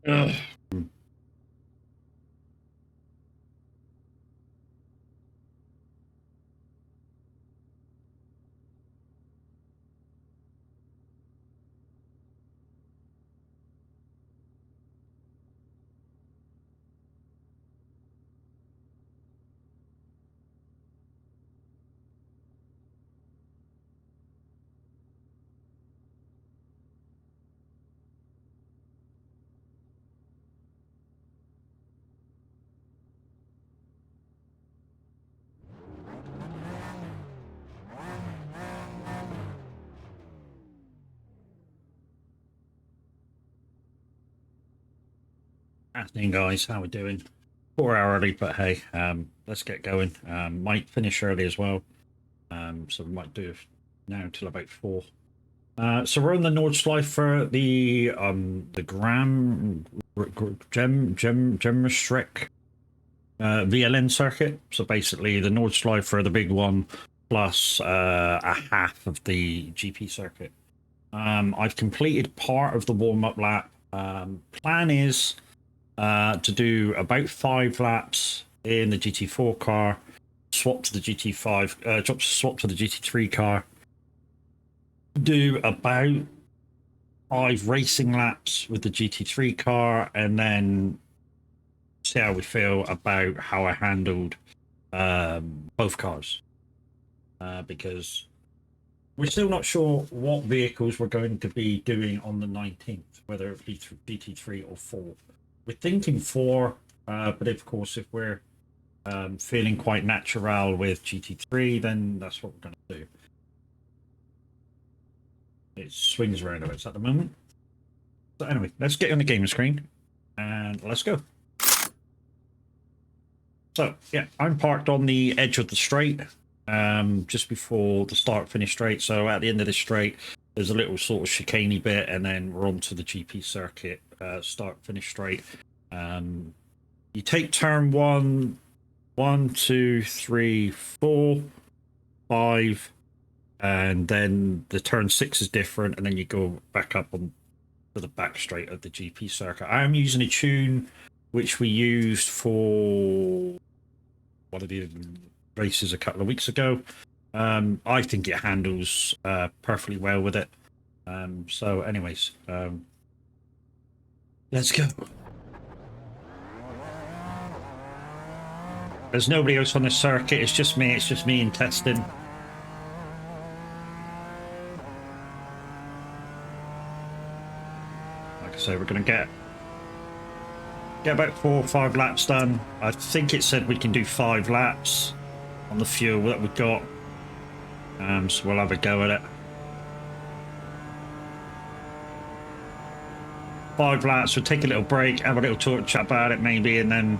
Ugh. Afternoon, guys. How we doing? 4 hour early, but hey, let's get going. Might finish early as well, so we might do it now until about 4. So we're on the Nordschleife, the Gesamtstrecke VLN circuit. So basically, the Nordschleife, the big one, plus a half of the GP circuit. I've completed part of the warm-up lap. Plan is to do about 5 laps in the GT4 car, swap to the GT5, swap to the GT3 car, do about 5 racing laps with the GT3 car, and then see how we feel about how I handled both cars. Because we're still not sure what vehicles we're going to be doing on the 19th, whether it be GT3 or 4. We're thinking 4, but of course, if we're feeling quite natural with GT3, then that's what we're going to do. It swings around a bit at the moment. So anyway, let's get on the game screen and let's go. So yeah, I'm parked on the edge of the straight, just before the start-finish straight. So at the end of the straight, there's a little sort of chicaney bit, and then we're onto the GP circuit, start-finish straight. You take turn 1, 1, 2, 3, 4, 5, and then the turn 6 is different, and then you go back up on to the back straight of the GP circuit. I am using a tune which we used for one of the races a couple of weeks ago. I think it handles perfectly well with it. So anyways, let's go. There's nobody else on the circuit. It's just me in testing. Like I say, we're going to get about 4 or 5 laps done. I think it said we can do 5 laps on the fuel that we've got. So we'll have a go at it. 5 laps, we'll take a little break, have a little talk chat about it maybe, and then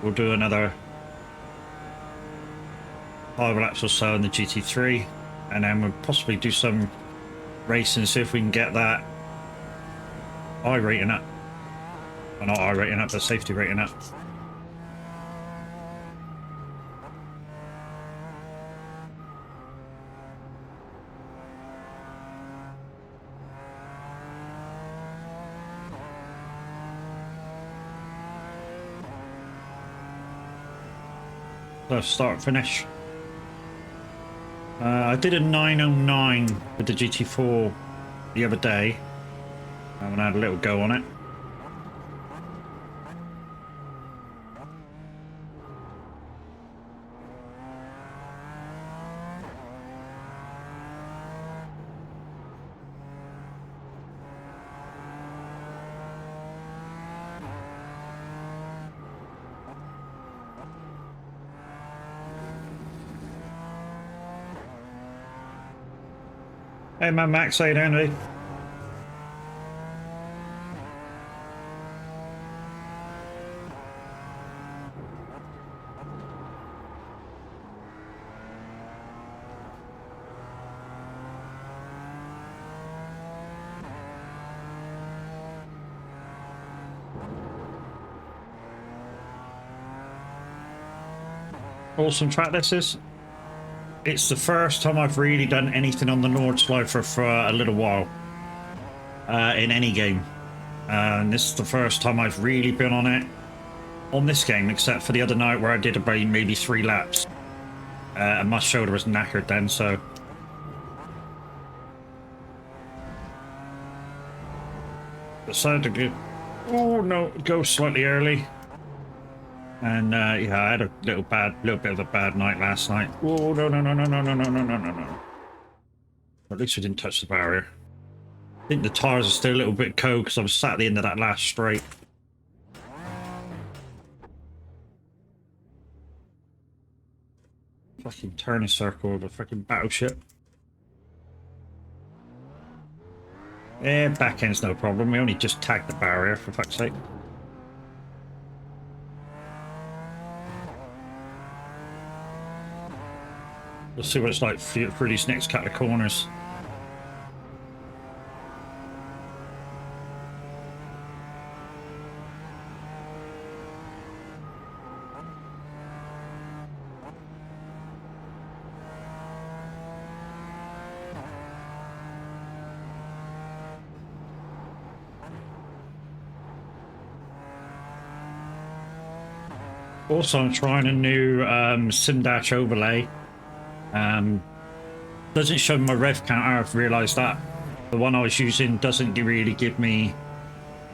we'll do another 5 laps or so in the GT3, and then we'll possibly do some racing, see if we can get that I rating up. Well, not I rating up, but safety rating up. So start finish. I did a 909 with the GT4 the other day. I haven't had a little go on it. Hey man, Max, how you doing, mate? Awesome track this is. It's the first time I've really done anything on the Nordschleife for a little while, in any game. And this is the first time I've really been on it on this game, except for the other night where I did about maybe 3 laps. And my shoulder was knackered then, so... Decided to go slightly early. And yeah, I had a little bit of a bad night last night. Oh no. At least we didn't touch the barrier. I think the tires are still a little bit cold because I was sat at the end of that last straight. Fucking turning circle of a freaking battleship. Yeah, back end's no problem. We only just tagged the barrier, for fuck's sake. We'll see what it's like through these next couple of corners. Also, I'm trying a new SimDash overlay. Doesn't show my rev counter. I've realised that the one I was using doesn't really give me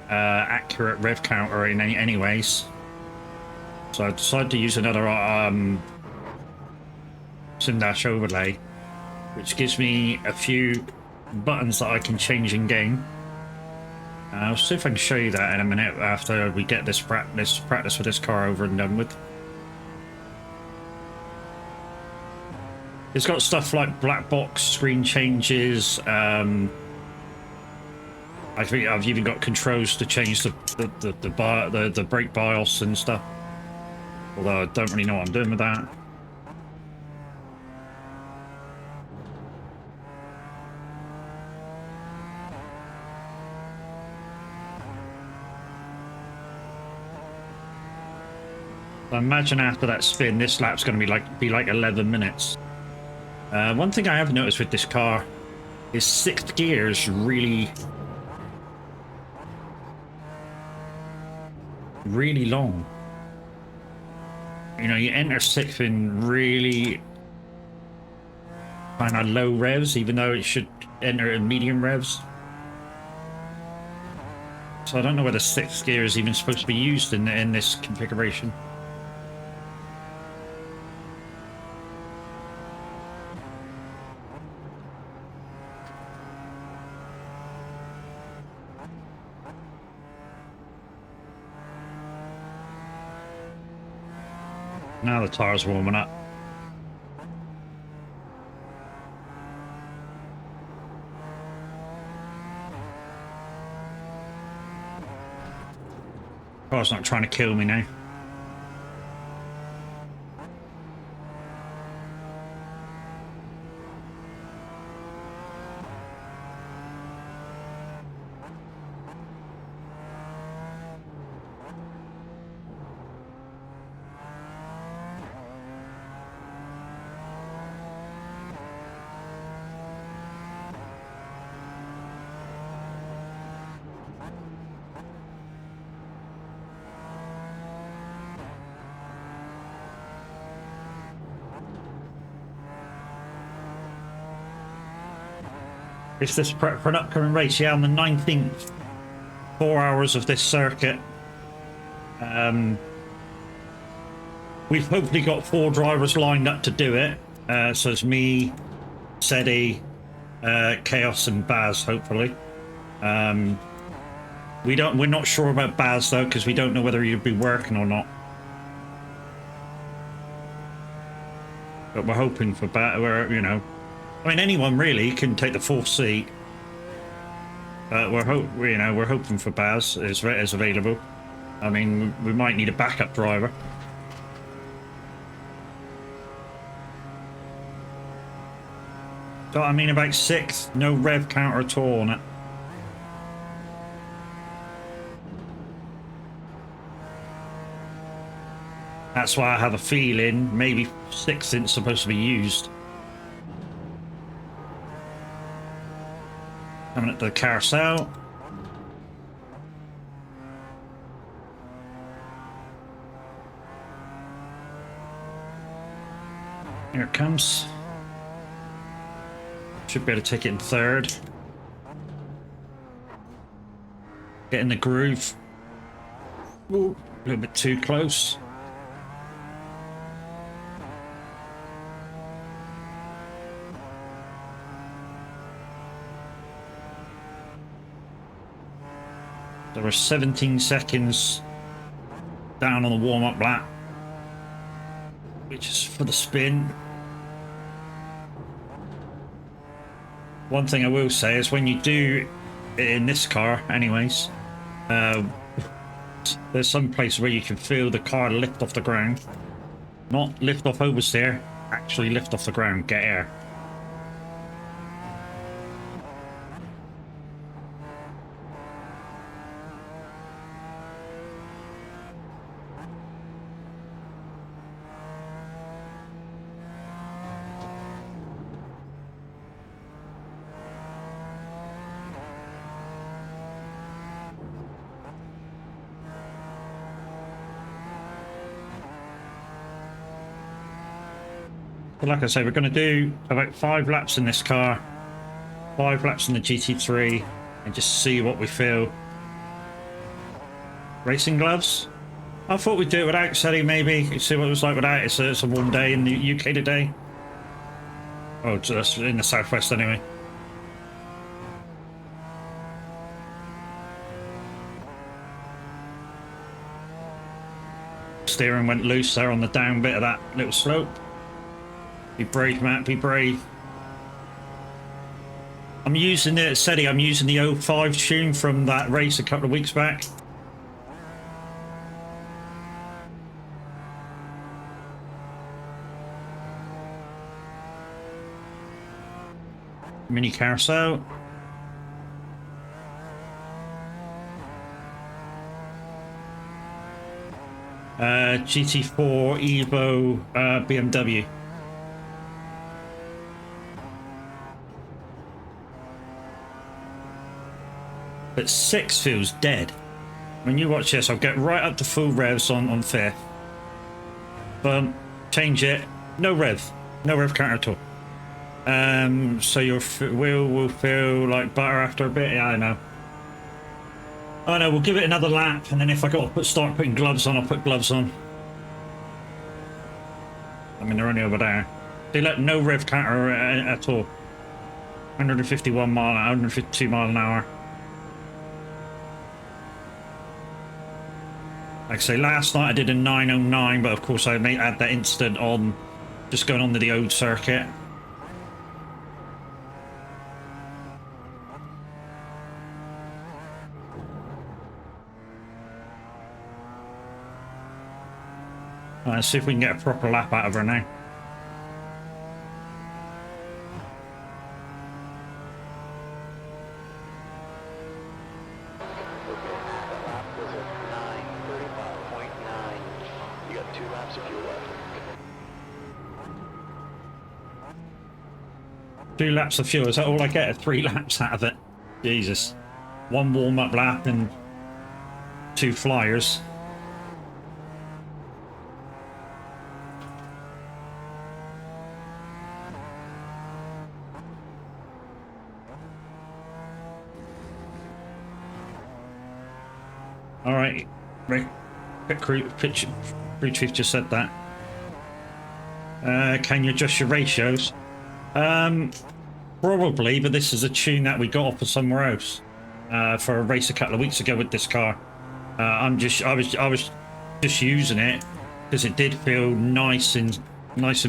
accurate rev counter in anyways. So I decided to use another SimDash overlay, which gives me a few buttons that I can change in game. I'll see if I can show you that in a minute after we get this practice with this car over and done with. It's got stuff like black box screen changes. I think I've even got controls to change the brake BIOS and stuff. Although I don't really know what I'm doing with that. I imagine after that spin, this lap's going to be like 11 minutes. One thing I have noticed with this car is 6th gears really long. You know, you enter 6th in really kind of low revs, even though it should enter in medium revs. So I don't know whether 6th gear is even supposed to be used in this configuration. Now the tire's warming up. Car's not trying to kill me now. It's this prep for an upcoming race, yeah, on the 19th. 4 hours of this circuit. We've hopefully got 4 drivers lined up to do it. So it's me, Sedi, Chaos and Baz, hopefully. We're not sure about Baz though, because we don't know whether he'll be working or not. But we're hoping for Baz, you know. I mean, anyone really can take the 4th seat. We're hoping for Baz is available. I mean, we might need a backup driver. So I mean, about 6th, no rev counter at all on it. That's why I have a feeling maybe 6th isn't supposed to be used. Coming at the carousel. Here it comes. Should be able to take it in third. Get in the groove. Ooh, a little bit too close. There were 17 seconds down on the warm-up lap, which is for the spin. One thing I will say is when you do it in this car anyways, there's some place where you can feel the car lift off the ground. Not lift off oversteer, actually lift off the ground, get air. But like I say, we're going to do about 5 laps in this car, 5 laps in the GT3, and just see what we feel. Racing gloves? I thought we'd do it without, Sally, maybe. See what it was like without. It's a warm day in the UK today. Oh, that's in the southwest anyway. Steering went loose there on the down bit of that little slope. Be brave, Matt, be brave. I'm using it, Sedi, I'm using the 05 tune from that race a couple of weeks back. Mini carousel. GT4 Evo BMW. But 6 feels dead. When you watch this, I'll get right up to full revs on 5th. But change it. No rev counter at all. So your wheel will feel like butter after a bit. Yeah, I know. Oh no, we'll give it another lap, and then if I got to start putting gloves on, I'll put gloves on. I mean, they're only over there. They let no rev counter at all. 151 mile, 152 mile an hour. Like I say, last night I did a 909, but of course I had that incident on just going on to the old circuit. Let's see if we can get a proper lap out of her now. You got 2 laps of fuel left. 2 laps of fuel, is that all I get? 3 laps out of it? Jesus. 1 warm-up lap and 2 flyers. All right, crew chief just said that. Can you adjust your ratios? Probably, but this is a tune that we got off of somewhere else for a race a couple of weeks ago with this car. I was just using it because it did feel nice and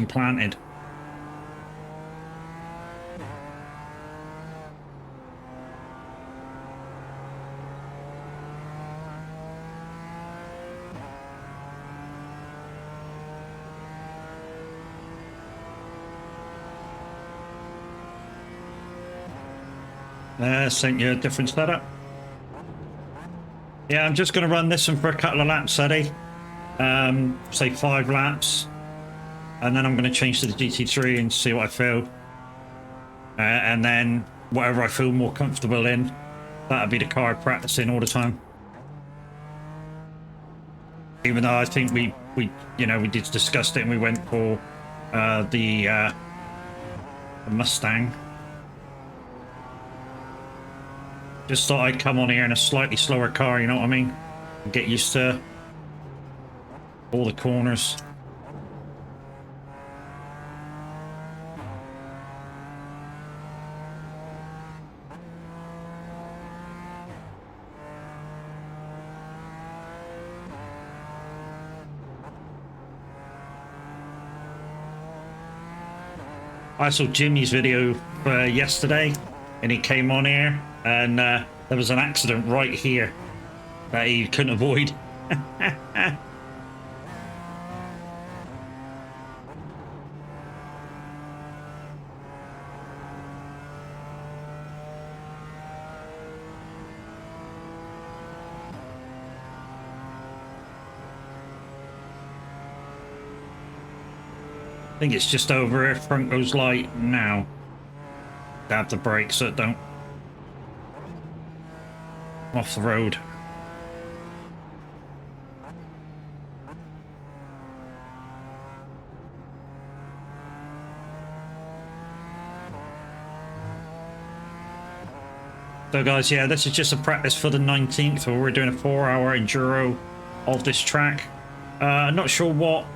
planted. Sent you a different setup. Yeah, I'm just going to run this one for a couple of laps, Eddie. Say 5 laps. And then I'm going to change to the GT3 and see what I feel. And then whatever I feel more comfortable in, that'll be the car I practice in all the time. Even though I think we did discuss it and we went for the Mustang. Just thought I'd come on here in a slightly slower car, you know what I mean? Get used to all the corners. I saw Jimmy's video yesterday, and he came on here, and there was an accident right here that he couldn't avoid. I think it's just over here. Front goes light now. Dab the brakes so it don't off the road. So guys, yeah, this is just a practice for the 19th, where we're doing a 4-hour enduro of this track. I'm not sure what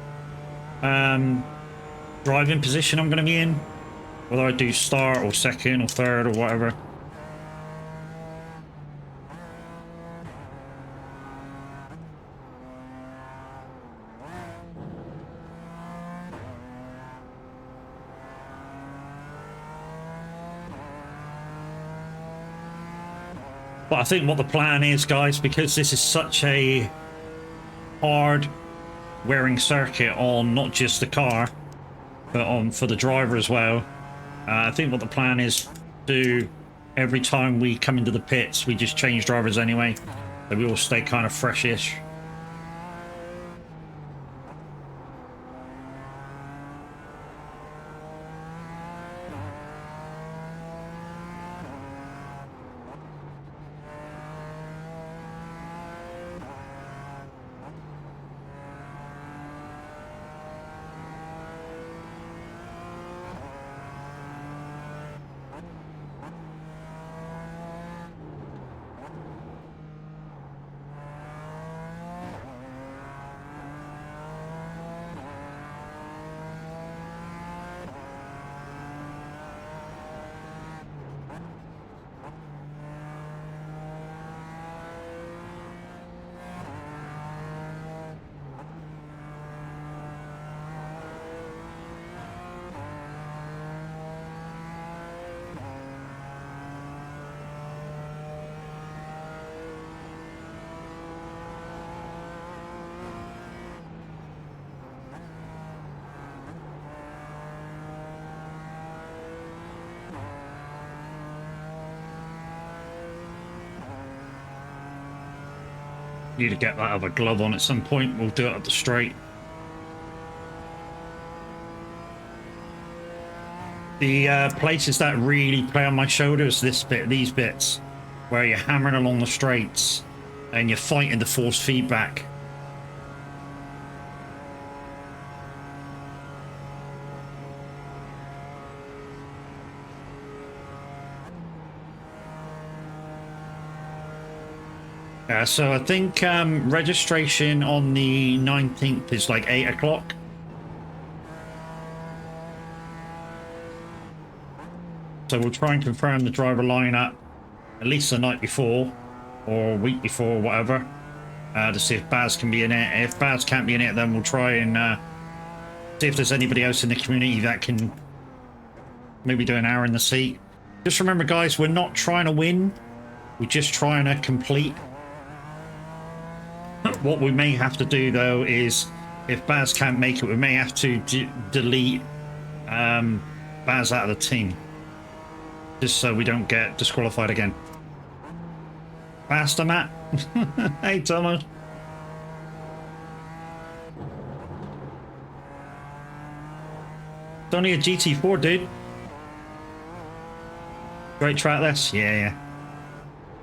driving position I'm going to be in, whether I do start or second or third or whatever. But I think what the plan is, guys, because this is such a hard wearing circuit on not just the car, but on for the driver as well. I think what the plan is to, every time we come into the pits, we just change drivers anyway, so we all stay kind of freshish. Need to get that other glove on at some point. We'll do it at the straight. The places that really play on my shoulders, these bits, where you're hammering along the straights and you're fighting the force feedback. So I think registration on the 19th is like 8 o'clock. So we'll try and confirm the driver lineup at least the night before or a week before or whatever, to see if Baz can be in it. If Baz can't be in it, then we'll try and see if there's anybody else in the community that can maybe do an hour in the seat. Just remember, guys, we're not trying to win. We're just trying to complete. What we may have to do, though, is if Baz can't make it, we may have to delete Baz out of the team, just so we don't get disqualified again. Faster, Matt. Hey, Thomas. It's only a GT4, dude. Great track, this. Yeah.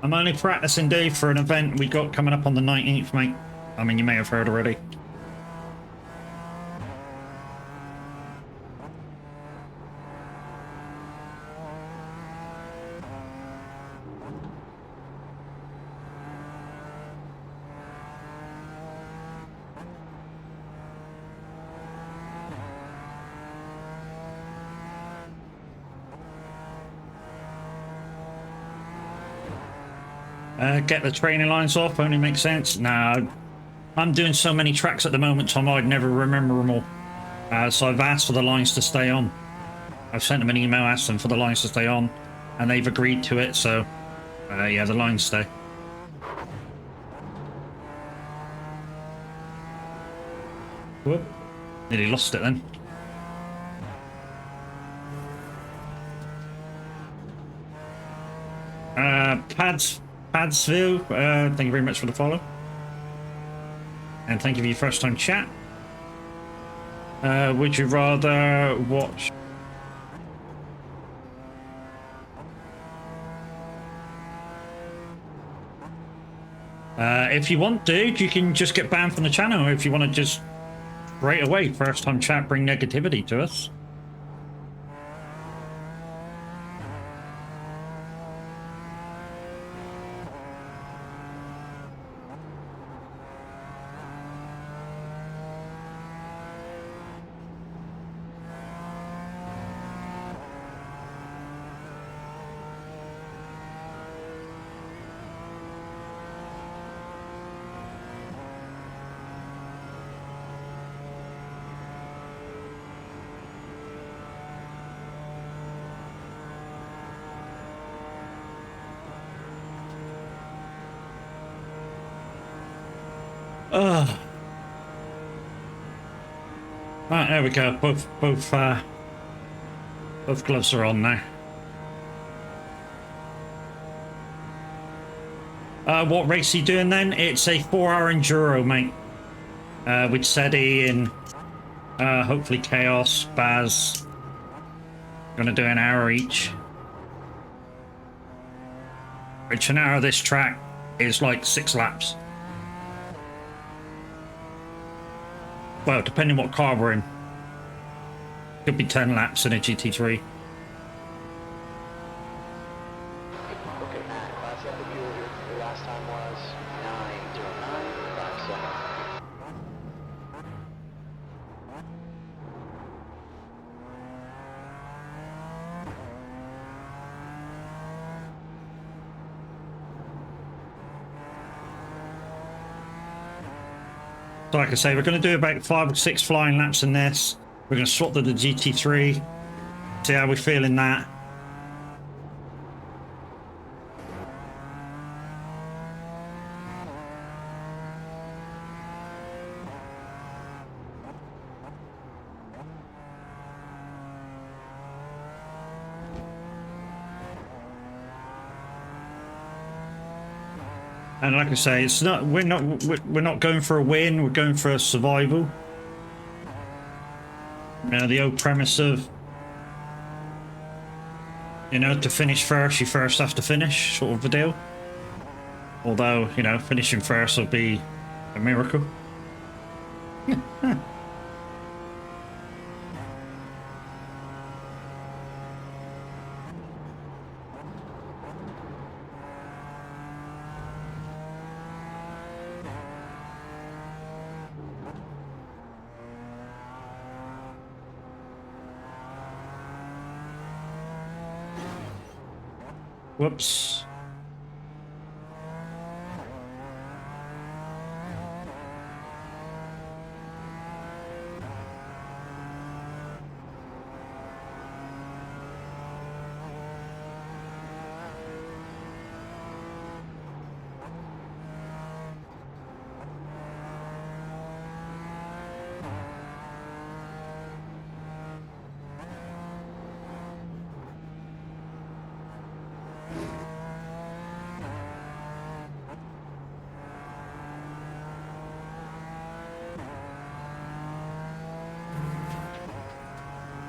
I'm only practicing, Dave, for an event we got coming up on the 19th, mate. I mean, you may have heard already. Get the training lines off, only makes sense. Nah, I'm doing so many tracks at the moment, Tom, I'd never remember them all. So I've asked for the lines to stay on. I've sent them an email, asked them for the lines to stay on, and they've agreed to it, so yeah, the lines stay. Whoop. Nearly lost it then. Padsville, thank you very much for the follow. And thank you for your first time chat. Would you rather watch... if you want, dude, you can just get banned from the channel. If you want to just straight away, first time chat, bring negativity to us. Right, there we go. Both gloves are on now. What race are you doing then? It's a 4-hour enduro, mate. With Seti and hopefully Chaos, Baz. Gonna do an hour each. Which an hour of this track is like 6 laps. Well, depending what car we're in. Could be 10 laps in a GT3. Okay, class of the fuel here. Your last time was 9:09.57. So like I say, we're going to do about 5 or 6 flying laps in this. We're going to swap to the GT3. See how we feel in that. And like I say, it's not we're not going for a win. We're going for a survival. The old premise of, you know, to finish first, you first have to finish, sort of a deal. Although, you know, finishing first will be a miracle. Whoops.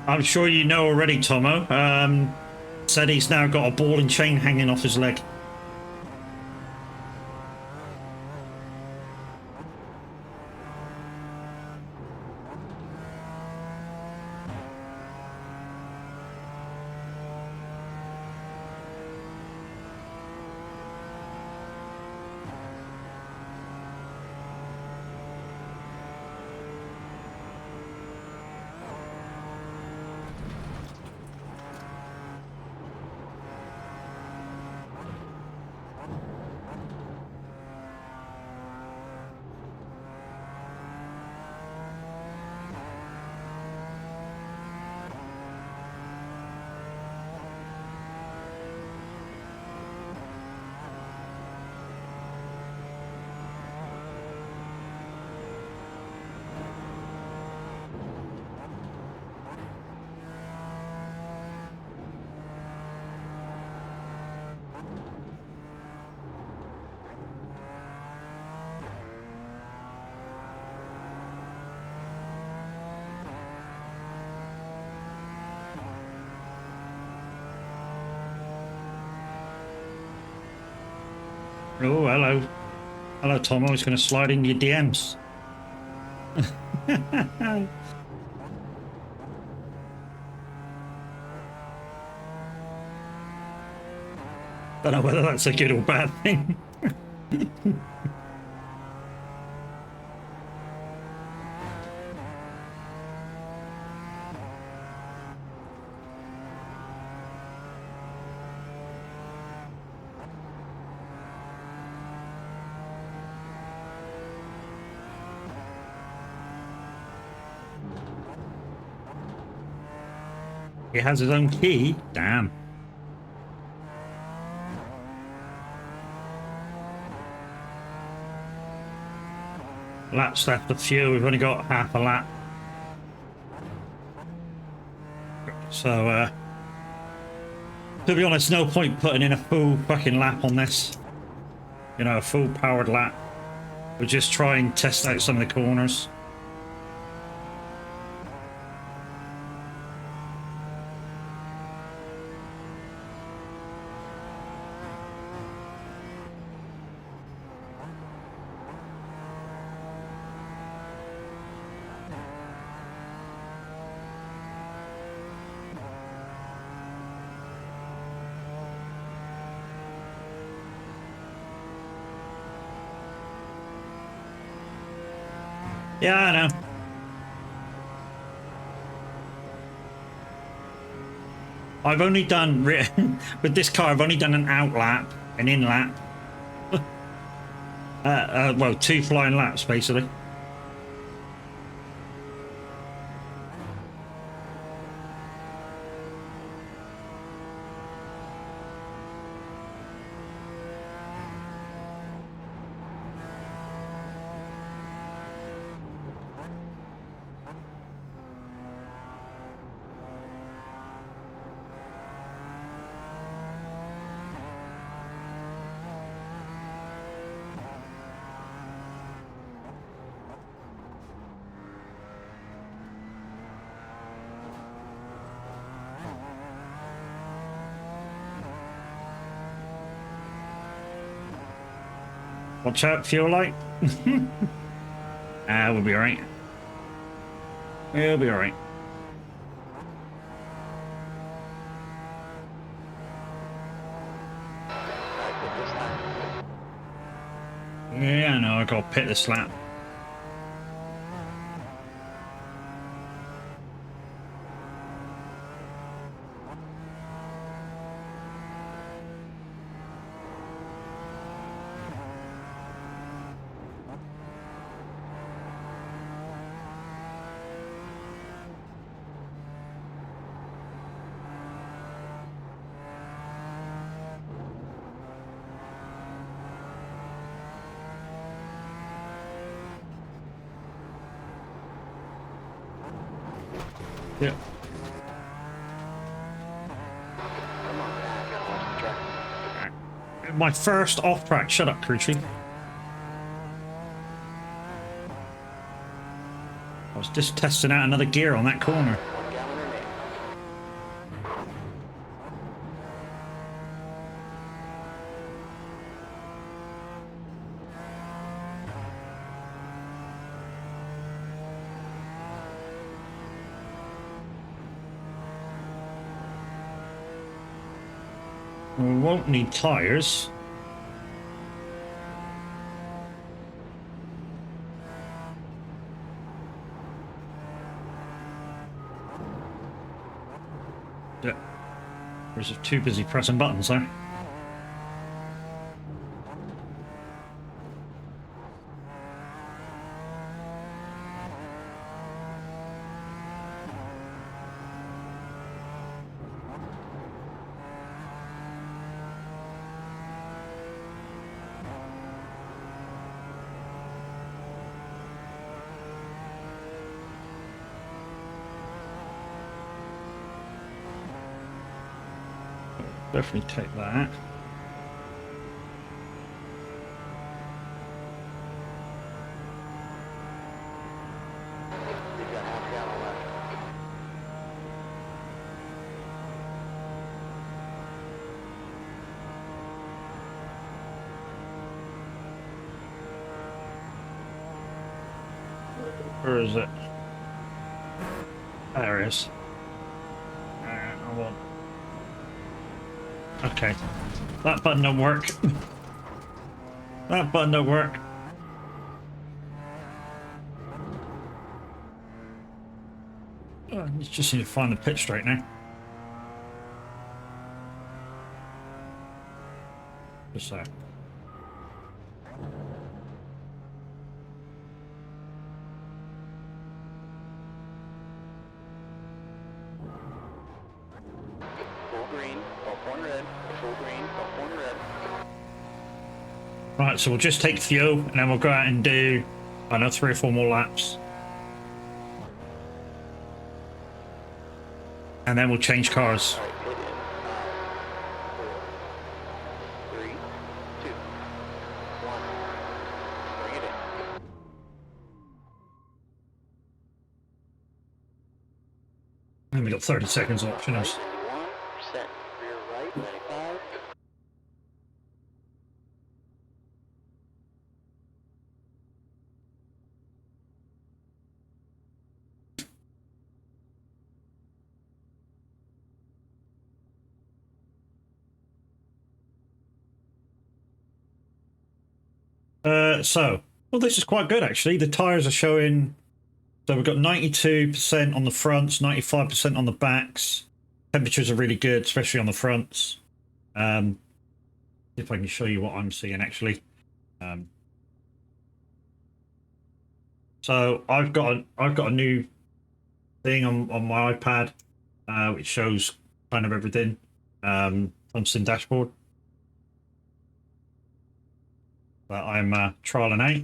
I'm sure you know already, Tomo. Said he's now got a ball and chain hanging off his leg. Oh, hello. Hello, Tom. I was going to slide into your DMs. Don't know whether that's a good or bad thing. He has his own key. Damn. Laps left of fuel. We've only got half a lap. So, to be honest, no point putting in a full fucking lap on this. You know, a full powered lap. We'll just try and test out some of the corners. Yeah, I know. I've only done, with this car, I've only done an out lap, an in lap. Well, 2 flying laps, basically. Watch out, fuel light. We'll be alright. We'll be alright. Yeah, no, I got to pit this lap. Yeah. My first off track. Shut up, crew chief. I was just testing out another gear on that corner. We won't need tyres. Yeah. We're just too busy pressing buttons there. Definitely take that. You've got half a gallon left. Where is it? There it is. I want. Okay. That button don't work. That button don't work. Oh, you just need to find the pitch straight now. Just so. Full green, up on red. Full green, up on red. Right, so we'll just take fuel and then we'll go out and do, I don't know, 3 or 4 more laps. And then we'll change cars. All right, hit in. 4, 3, 2, 1. Bring it in. And we got 30 seconds options. Right, 91, set rear right, 95. Well, this is quite good actually. The tires are showing, so we've got 92% on the fronts, 95% on the backs. Temperatures are really good, especially on the fronts. If I can show you what I'm seeing actually. So I've got a new thing on my iPad, which shows kind of everything on Sim Dashboard that I'm trialing out.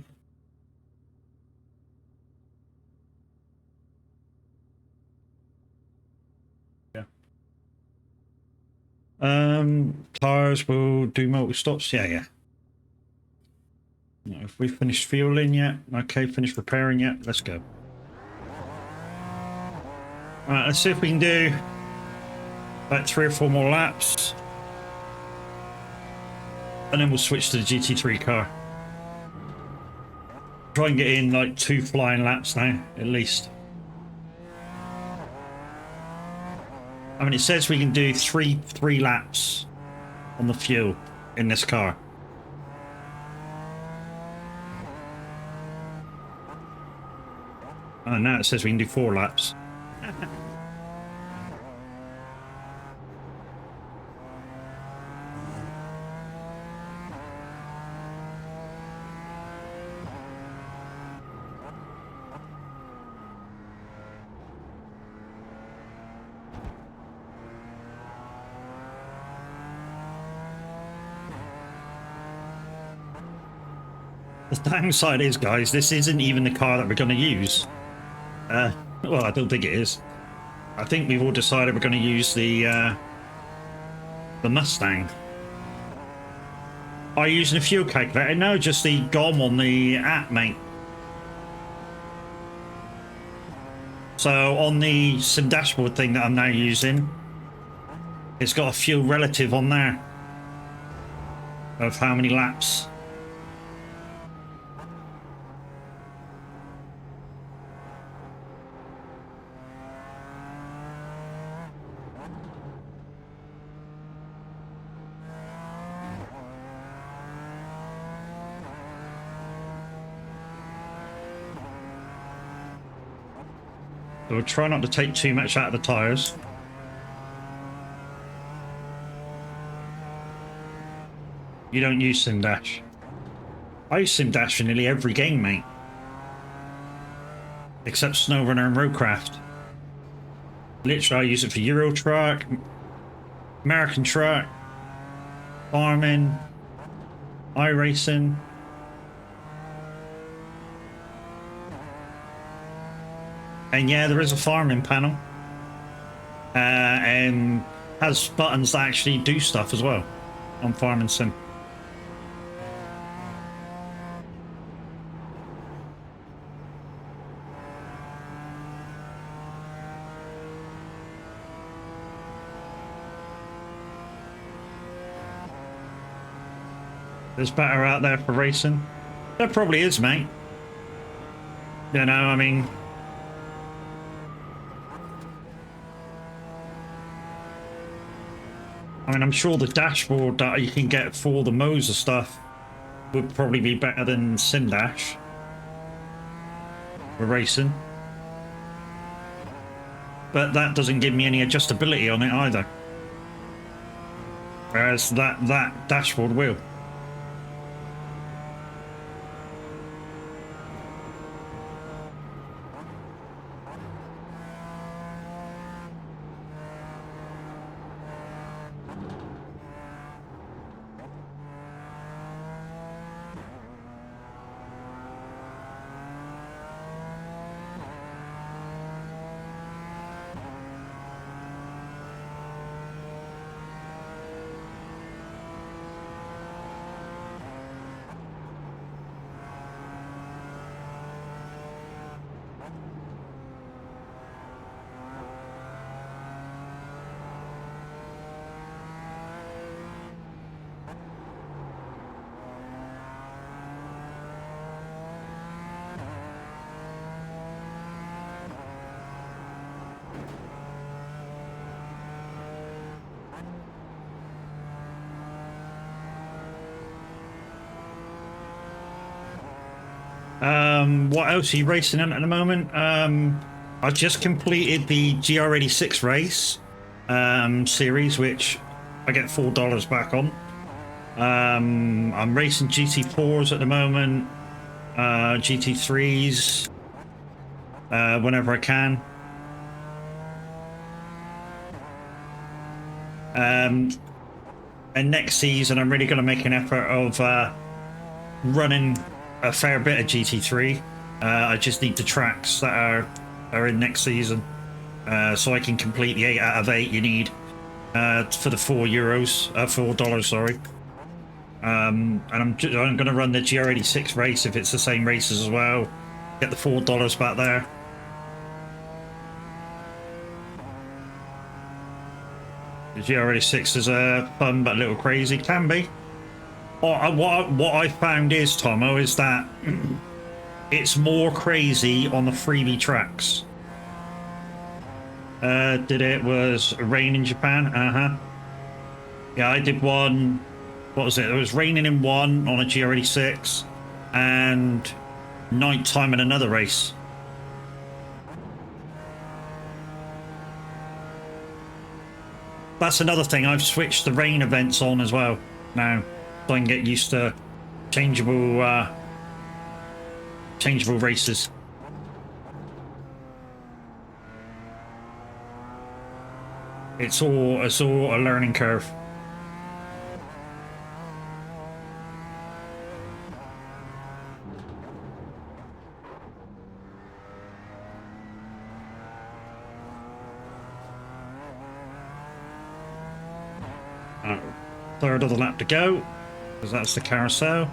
Tires will do multi stops. Yeah. Have we finished fueling yet? Okay, finished repairing yet? Let's go. Alright, let's see if we can do about 3 or 4 more laps. And then we'll switch to the GT3 car. Try and get in like 2 flying laps now, at least. I mean, it says we can do three laps on the fuel in this car. Oh, now it says we can do 4 laps. The downside is, guys, this isn't even the car that we're going to use. Well, I don't think it is. I think we've all decided we're going to use the Mustang. Are you using a fuel calculator? No, just the GOM on the app, mate. So on the Sim Dashboard thing that I'm now using, it's got a fuel relative on there of how many laps. So we'll try not to take too much out of the tyres. You don't use SimDash. I use SimDash for nearly every game, mate. Except SnowRunner and Roadcraft. Literally, I use it for Euro Truck, American Truck, farming, iRacing. And yeah, there is a farming panel. And has buttons that actually do stuff as well on Farming Sim. There's better out there for racing. There probably is, mate. You know, I'm sure the dashboard that you can get for the Moser stuff would probably be better than Simdash for racing. But that doesn't give me any adjustability on it either. Whereas that dashboard will. What else are you racing at the moment? I just completed the GR86 race series, which I get $4 back on. I'm racing GT4s at the moment, GT3s, whenever I can. And next season, I'm really going to make an effort of running a fair bit of GT3. I just need the tracks that are in next season, so I can complete the 8 out of 8 you need for the $4, sorry. And I'm going to run the GR86 race if it's the same races as well. Get the $4 back there. The GR86 is fun but a little crazy, can be. What I found is, Tomo, is that it's more crazy on the freebie tracks. It was rain in Japan? Yeah, I did one. What was it? It was raining in one on a GR86 and nighttime in another race. That's another thing. I've switched the rain events on as well now, so I can get used to changeable races. It's all a learning curve. Third of the lap to go, because that's the carousel.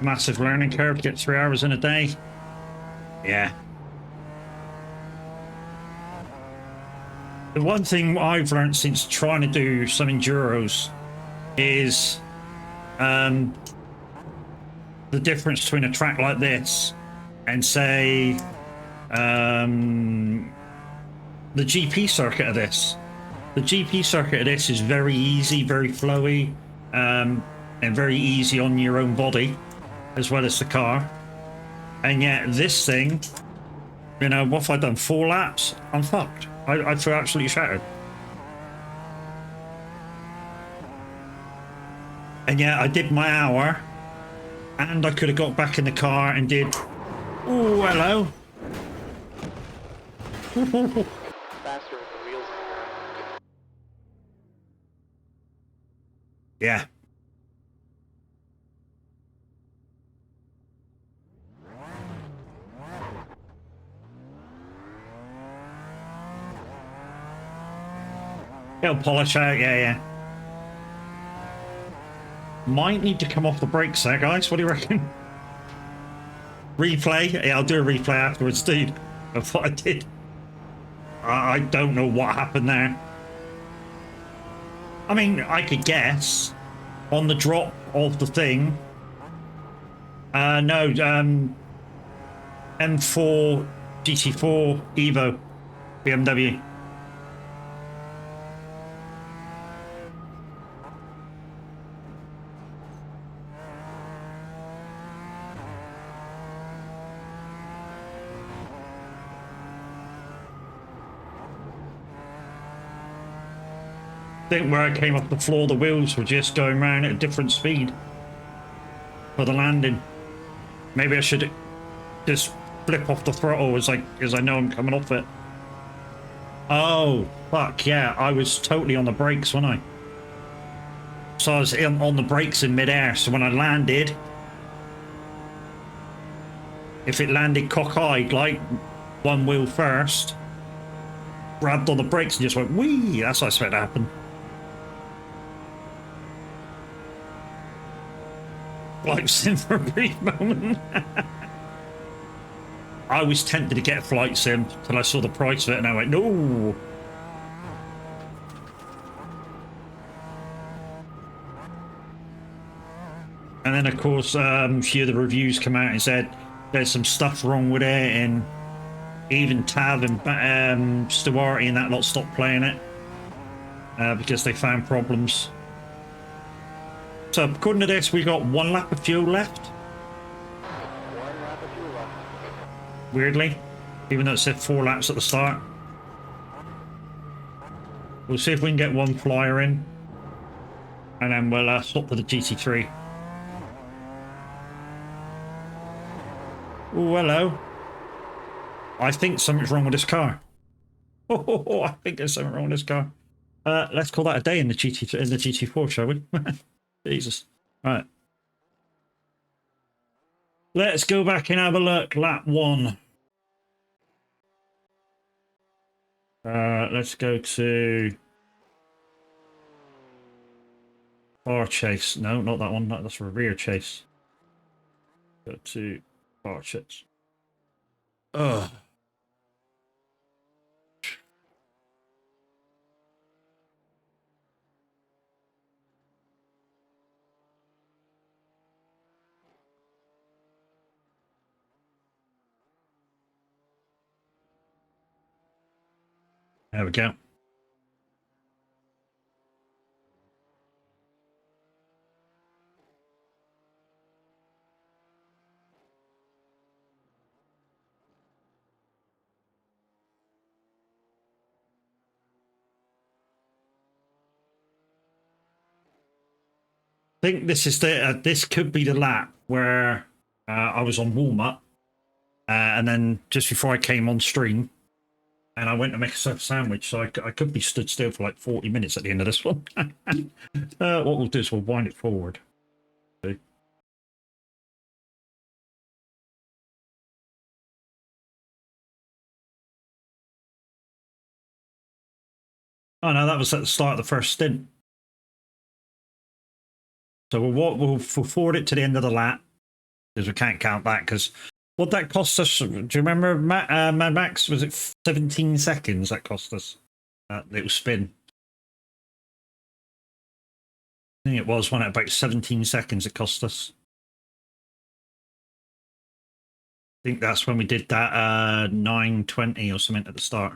Massive learning curve to get 3 hours in a day. Yeah. The one thing I've learned since trying to do some enduros is the difference between a track like this and, say, the GP circuit of this. The GP circuit of this is very easy, very flowy, and very easy on your own body, as well as the car. And yet this thing, you know, what have I done? 4 laps? I'm fucked. I feel absolutely shattered. And yeah, I did my hour, and I could have got back in the car and did... Oh, hello. Faster with the wheels on the ground. Yeah. It'll polish out, yeah. Might need to come off the brakes there, guys. What do you reckon? Replay? Yeah, I'll do a replay afterwards, dude. Of what I did. I don't know what happened there. I mean, I could guess. On the drop of the thing. No, M4 GT4 Evo BMW. I think where I came off the floor, the wheels were just going around at a different speed for the landing. Maybe I should just flip off the throttle as I know I'm coming off it. Oh, fuck, yeah, I was totally on the brakes, wasn't I? So I was on the brakes in midair, so when I landed, if it landed cockeyed, like one wheel first, grabbed on the brakes and just went, whee! That's what I expect to happen. Flight sim for a brief moment. I was tempted to get a flight sim till I saw the price of it and I went, no. And then, of course, a few of the reviews come out and said there's some stuff wrong with it, and even Tav and Stewart and that lot stopped playing it because they found problems. So, according to this, we got 1 lap of fuel left. 1 lap of fuel left. Weirdly, even though it said 4 laps at the start. We'll see if we can get 1 flyer in, and then we'll swap to the GT3. Oh, hello. I think something's wrong with this car. Oh, I think there's something wrong with this car. Let's call that a day in the GT4, shall we? Jesus. Right. Let's go back and have a look. Lap 1. Let's go to bar chase. No, not that one. That's a rear chase. Go to bar chase. Ugh. There we go. I think this is the this could be the lap where I was on warm up, and then just before I came on stream, and I went to make a sandwich, so I could be stood still for like 40 minutes at the end of this one. What we'll do is we'll wind it forward. See? Oh no, that was at the start of the first stint. So we'll forward it to the end of the lap, because we can't count that, because what that cost us, do you remember, Mad Max? Was it 17 seconds that cost us that little spin? I think it was one at about 17 seconds it cost us. I think that's when we did that 9:20 or something at the start.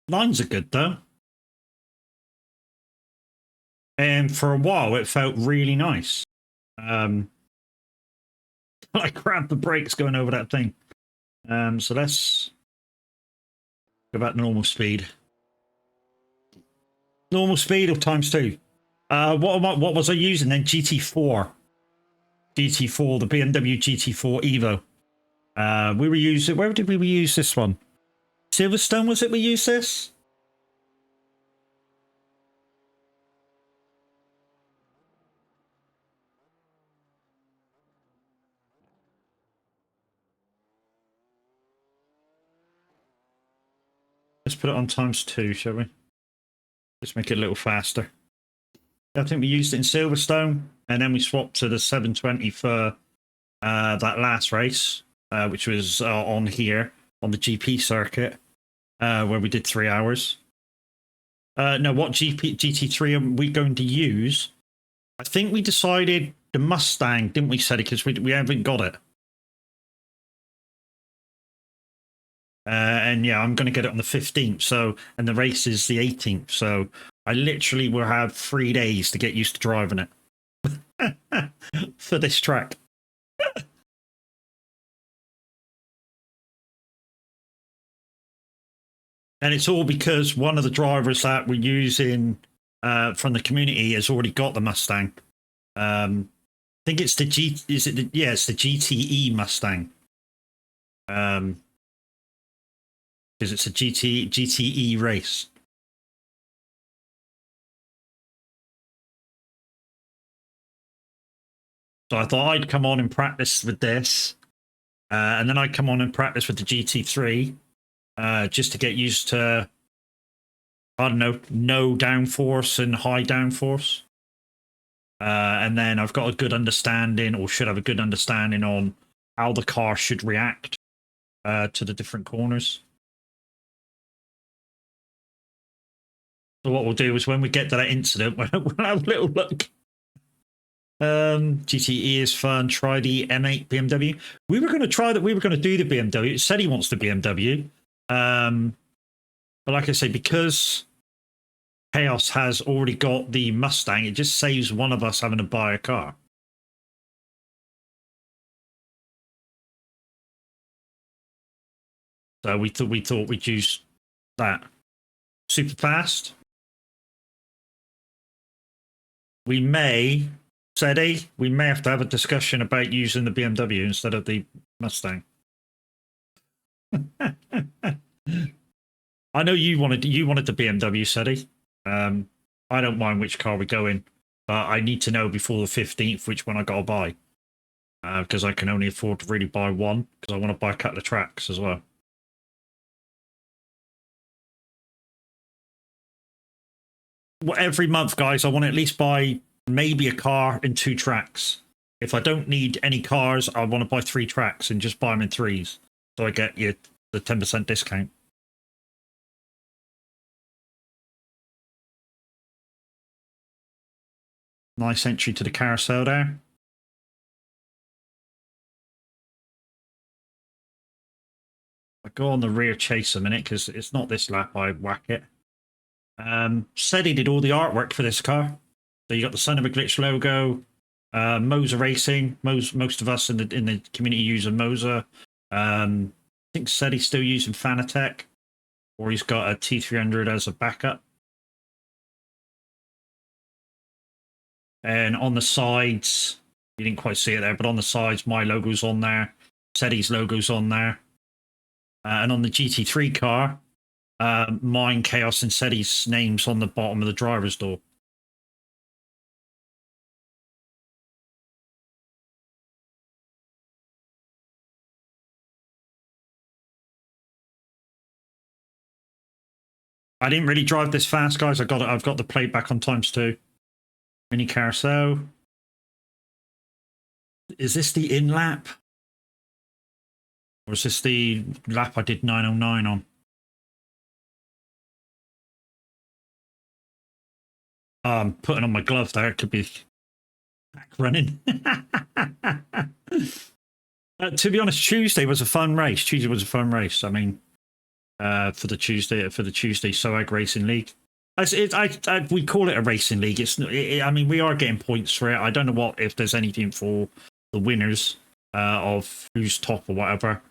Lines are good though. And for a while it felt really nice. I grabbed the brakes going over that thing. So let's go back to normal speed. Normal speed of ×2. What was I using then? GT4. GT4, the BMW GT4 Evo. We were using, where did we use this one? Silverstone, was it we used this? Let's put it on ×2, shall we? Just make it a little faster. I think we used it in Silverstone, and then we swapped to the 720 for that last race, which was on here on the GP circuit, where we did 3 hours. No, what GT3 are we going to use? I think we decided the Mustang, didn't we, Seti? Because we haven't got it. And yeah, I'm going to get it on the 15th. So, and the race is the 18th. So I literally will have 3 days to get used to driving it for this track. And it's all because one of the drivers that we're using from the community has already got the Mustang. I think it's the it's the GTE Mustang. Because it's a GTE race. So I thought I'd come on and practice with this, and then I'd come on and practice with the GT3, just to get used to, I don't know, no downforce and high downforce. And then I've got a good understanding, or should have a good understanding on how the car should react to the different corners. So what we'll do is when we get to that incident, we'll have a little look. GTE is fun. Try the M8 BMW. We were going to try that. We were going to do the BMW. It said he wants the BMW. But like I say, because Chaos has already got the Mustang, it just saves one of us having to buy a car. So we thought we'd use that. Super fast. We may, Sedi, we may have to have a discussion about using the BMW instead of the Mustang. I know you wanted the BMW, Sedi. I don't mind which car we go in, but I need to know before the 15th which one I gotta buy. Because I can only afford to really buy one, because I want to buy a couple of tracks as well. Well, every month, guys, I want to at least buy maybe a car and 2 tracks. If I don't need any cars, I want to buy 3 tracks and just buy them in 3s. So I get you the 10% discount. Nice entry to the carousel there. I go on the rear chase a minute because it's not this lap I whack it. Said he did all the artwork for this car. So you got the Son of a Glitch logo, Moser Racing. Most of us in the community use a Moser. I think said he's still using Fanatec, or he's got a T300 as a backup. And on the sides, you didn't quite see it there, but on the sides, my logo's on there. Sedi's logo's on there. And on the GT3 car, mine, Chaos, and Sedi's names on the bottom of the driver's door. I didn't really drive this fast, guys. I've got the plate back on ×2. Mini carousel. Is this the in lap? Or is this the lap I did 909 on? I'm putting on my glove there. It could be back running. To be honest, Tuesday was a fun race. Tuesday was a fun race. I mean, for the Tuesday SOAG Racing League. We call it a racing league. I mean, we are getting points for it. I don't know if there's anything for the winners of who's top or whatever.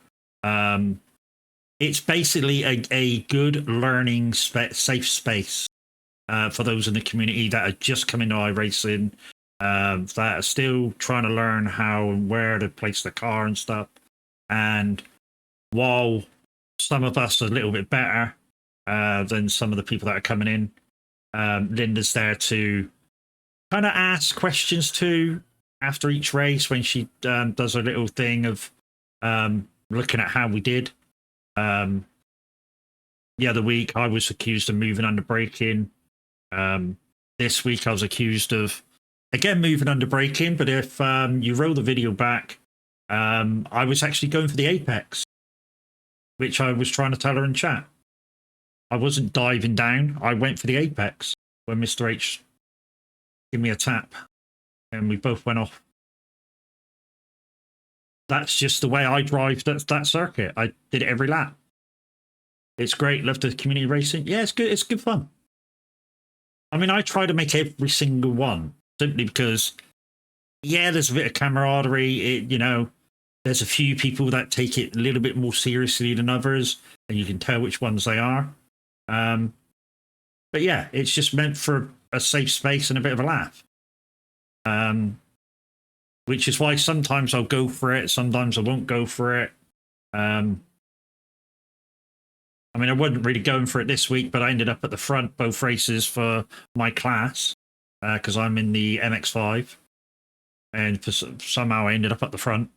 It's basically a good learning safe space for those in the community that are just coming to iRacing, that are still trying to learn how and where to place the car and stuff. And while some of us are a little bit better than some of the people that are coming in, Linda's there to kind of ask questions too after each race when she does a little thing of looking at how we did. the other week I was accused of moving under braking. This week I was accused of, again, moving under braking, but if you roll the video back, I was actually going for the apex, which I was trying to tell her in chat. I wasn't diving down. I went for the apex when Mr. H gave me a tap and we both went off. That's just the way I drive that circuit. I did it every lap. It's great. Love the community racing. Yeah, it's good. It's good fun. I mean, I try to make every single one simply because, yeah, there's a bit of camaraderie. You know, there's a few people that take it a little bit more seriously than others, and you can tell which ones they are. But yeah, it's just meant for a safe space and a bit of a laugh. Which is why sometimes I'll go for it, sometimes I won't go for it. I mean, I wasn't really going for it this week, but I ended up at the front both races for my class because I'm in the MX5, and somehow I ended up at the front.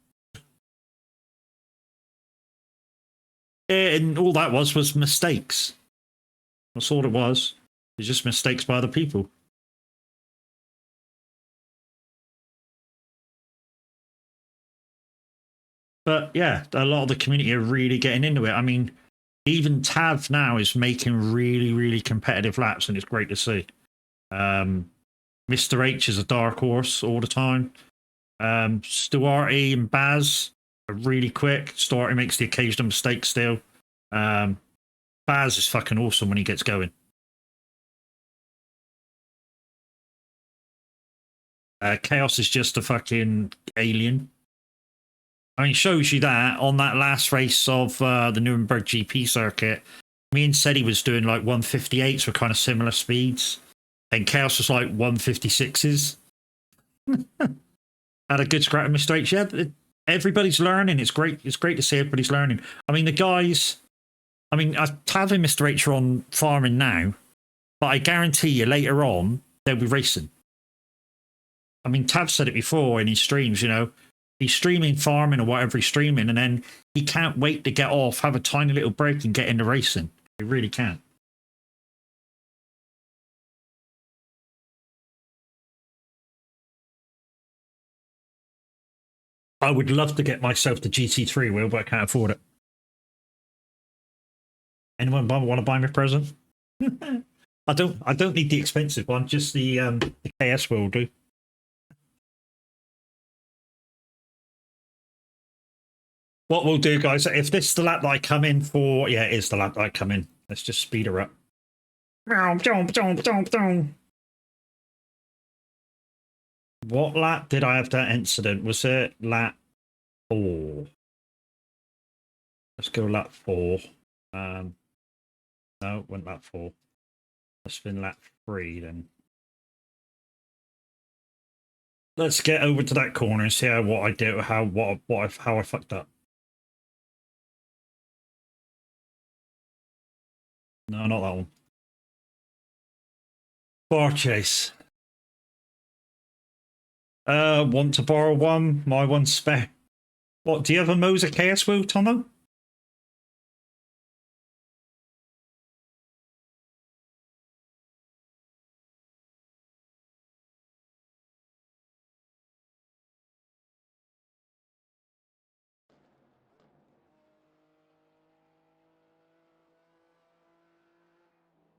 And all that was mistakes. That's all it was. It's just mistakes by other people. But yeah, a lot of the community are really getting into it. I mean, even Tav now is making really, really competitive laps, and it's great to see. Mr. H is a dark horse all the time. Stuarty and Baz are really quick. Stuarty makes the occasional mistake still. Baz is fucking awesome when he gets going. Chaos is just a fucking alien. I mean, shows you that on that last race of the Nurburgring GP circuit. Me and Sedi was doing like 158s with kind of similar speeds, and Chaos was like 156s. Had a good scrap with Mr. H. Yeah, everybody's learning. It's great. It's great to see everybody's learning. I mean, the guys. I mean, Tav and Mr. H are on farming now, but I guarantee you later on they'll be racing. I mean, Tav said it before in his streams. You know, he's streaming farming or whatever he's streaming, and then he can't wait to get off, have a tiny little break, and get into racing. He really can't. I would love to get myself the GT3 wheel, but I can't afford it. Anyone want to buy me a present? I don't need the expensive one, just the KS wheel will do. What we'll do, guys, if this is the lap that I come in for, yeah, it is the lap that I come in. Let's just speed her up. What lap did I have that incident? Was it lap 4? Let's go lap 4. No, it wasn't lap 4. Must have been lap 3 then. Let's get over to that corner and see what I did, how I fucked up. No, not that one. Bar chase. Want to borrow one? My one's spare. What, do you have a Moser KS wheel, Tomo?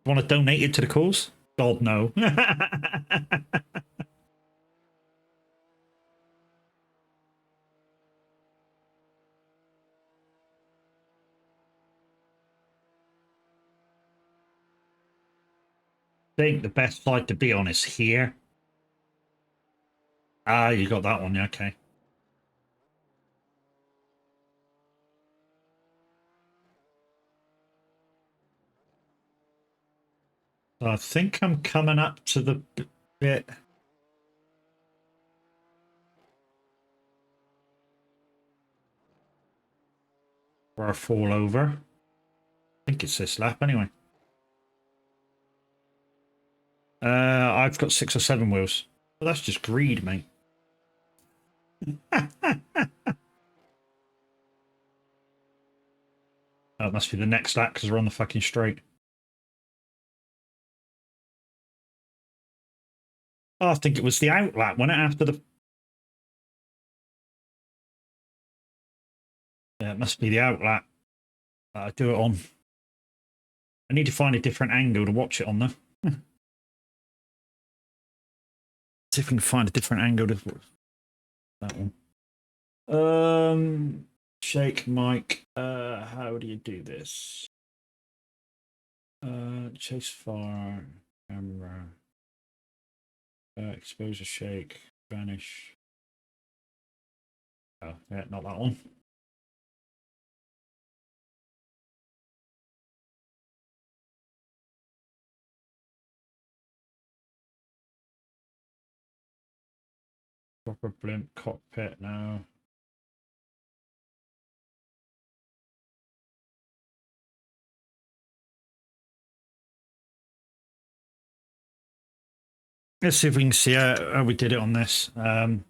Want to donate it to the cause? God, no. I think the best side to be on is here. Ah, you got that one, yeah, okay. So I think I'm coming up to the bit. Where I fall over. I think it's this lap anyway. I've got 6 or 7 wheels. Well, that's just greed, mate. Oh, it must be the next lap because we're on the fucking straight. Oh, I think it was the out lap, wasn't it? After the... Yeah, it must be the out lap that I do it on. I need to find a different angle to watch it on, though. See if we can find a different angle to... That one. Shake mic. How do you do this? Chase far, camera, exposure shake, vanish. Oh, yeah, not that one. Proper blimp cockpit now. Let's see if we can see how we did it on this. I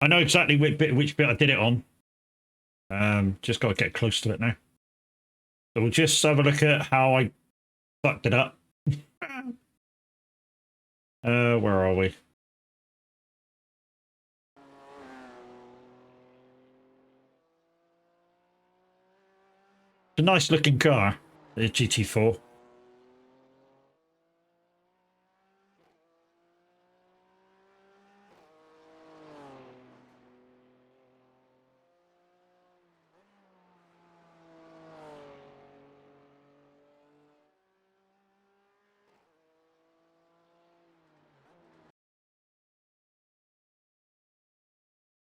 know exactly which bit I did it on. Just got to get close to it now. So we'll just have a look at how I fucked it up. Where are we? It's a nice looking car, the GT4.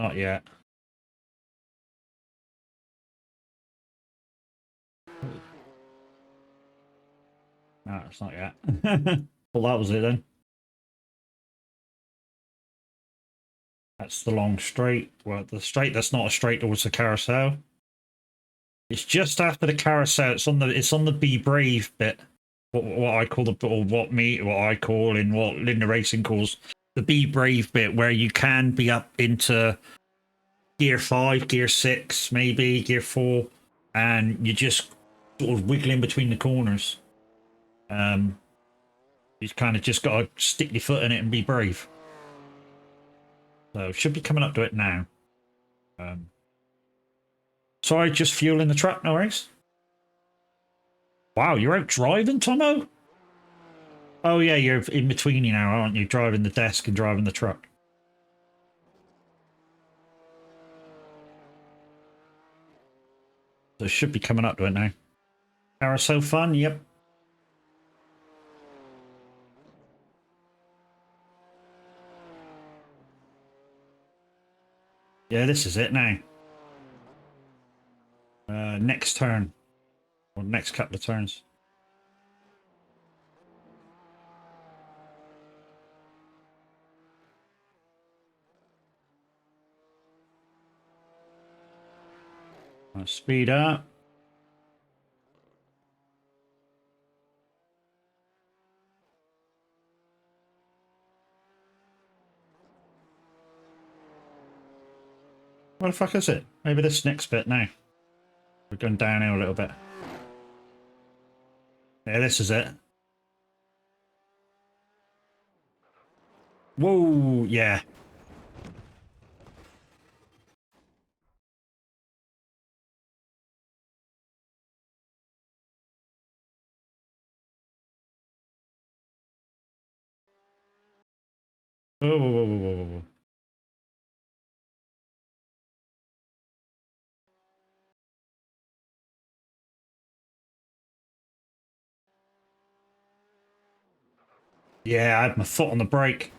Not yet. No, it's not yet. Well, that was it then. That's the long straight. Well, the straight that's not a straight towards the carousel. It's just after the carousel. It's on the Be Brave bit. What I call what I call in what Linda Racing calls the Be Brave bit, where you can be up into gear 5, gear 6, maybe gear 4, and you just sort of wiggling between the corners. You kind of just got to stick your foot in it and be brave. So should be coming up to it now. Sorry, just fueling the truck, no worries. Wow, you're out driving, Tomo? Oh yeah, you're in between you now, aren't you? Driving the desk and driving the truck. So it should be coming up to it now. Carousel fun, yep. Yeah, this is it now. Next turn. Or next couple of turns. Speed up. What the fuck is it? Maybe this next bit now. We're going downhill a little bit. Yeah, this is it. Whoa, yeah. Whoa, whoa, whoa, whoa, whoa, whoa. Yeah, I had my foot on the brake.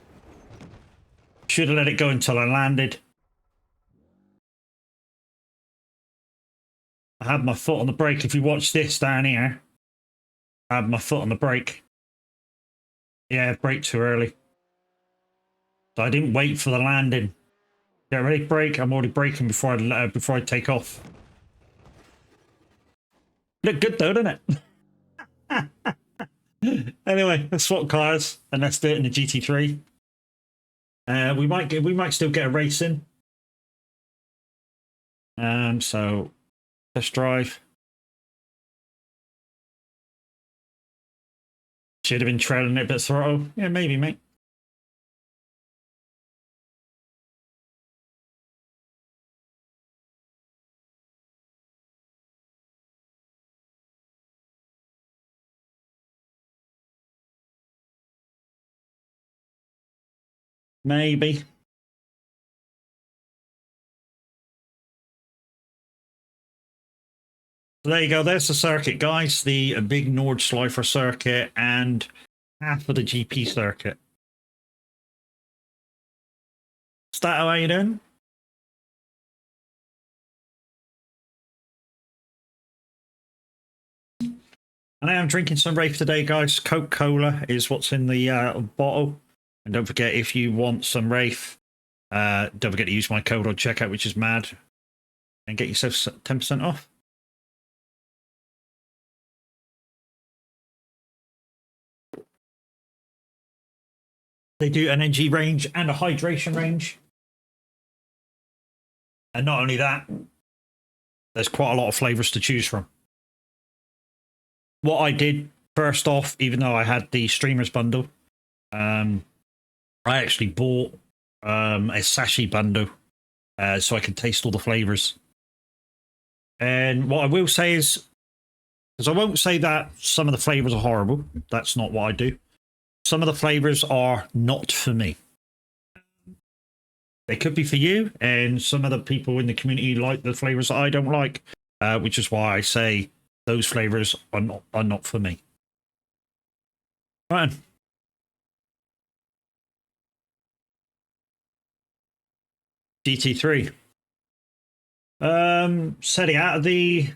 Should have let it go until I landed. I had my foot on the brake. If you watch this down here, I had my foot on the brake. Yeah, brake too early. So I didn't wait for the landing. Get ready, brake. I'm already braking before I take off. Look good though, doesn't it? Anyway, let's swap cars and let's do it in the GT3. We might still get a race in. So test drive. Should have been trailing it a bit throttle. Yeah, maybe, mate. Maybe. So there you go. There's the circuit, guys. The big Nordschleifer circuit and half of the GP circuit. Stato, how you doing? And I am drinking some Rafe today, guys. Coca-Cola is what's in the bottle. And don't forget, if you want some Rafe, don't forget to use my code on checkout, which is MAD, and get yourself 10% off. They do an NG range and a hydration range. And not only that, there's quite a lot of flavors to choose from. What I did first off, even though I had the streamers bundle, I actually bought a sachet bundle so I can taste all the flavors. And what I will say is, because I won't say that some of the flavors are horrible. That's not what I do. Some of the flavors are not for me. They could be for you, and some of the people in the community like the flavors that I don't like, which is why I say those flavors are not for me. Right. GT3. Setting out of the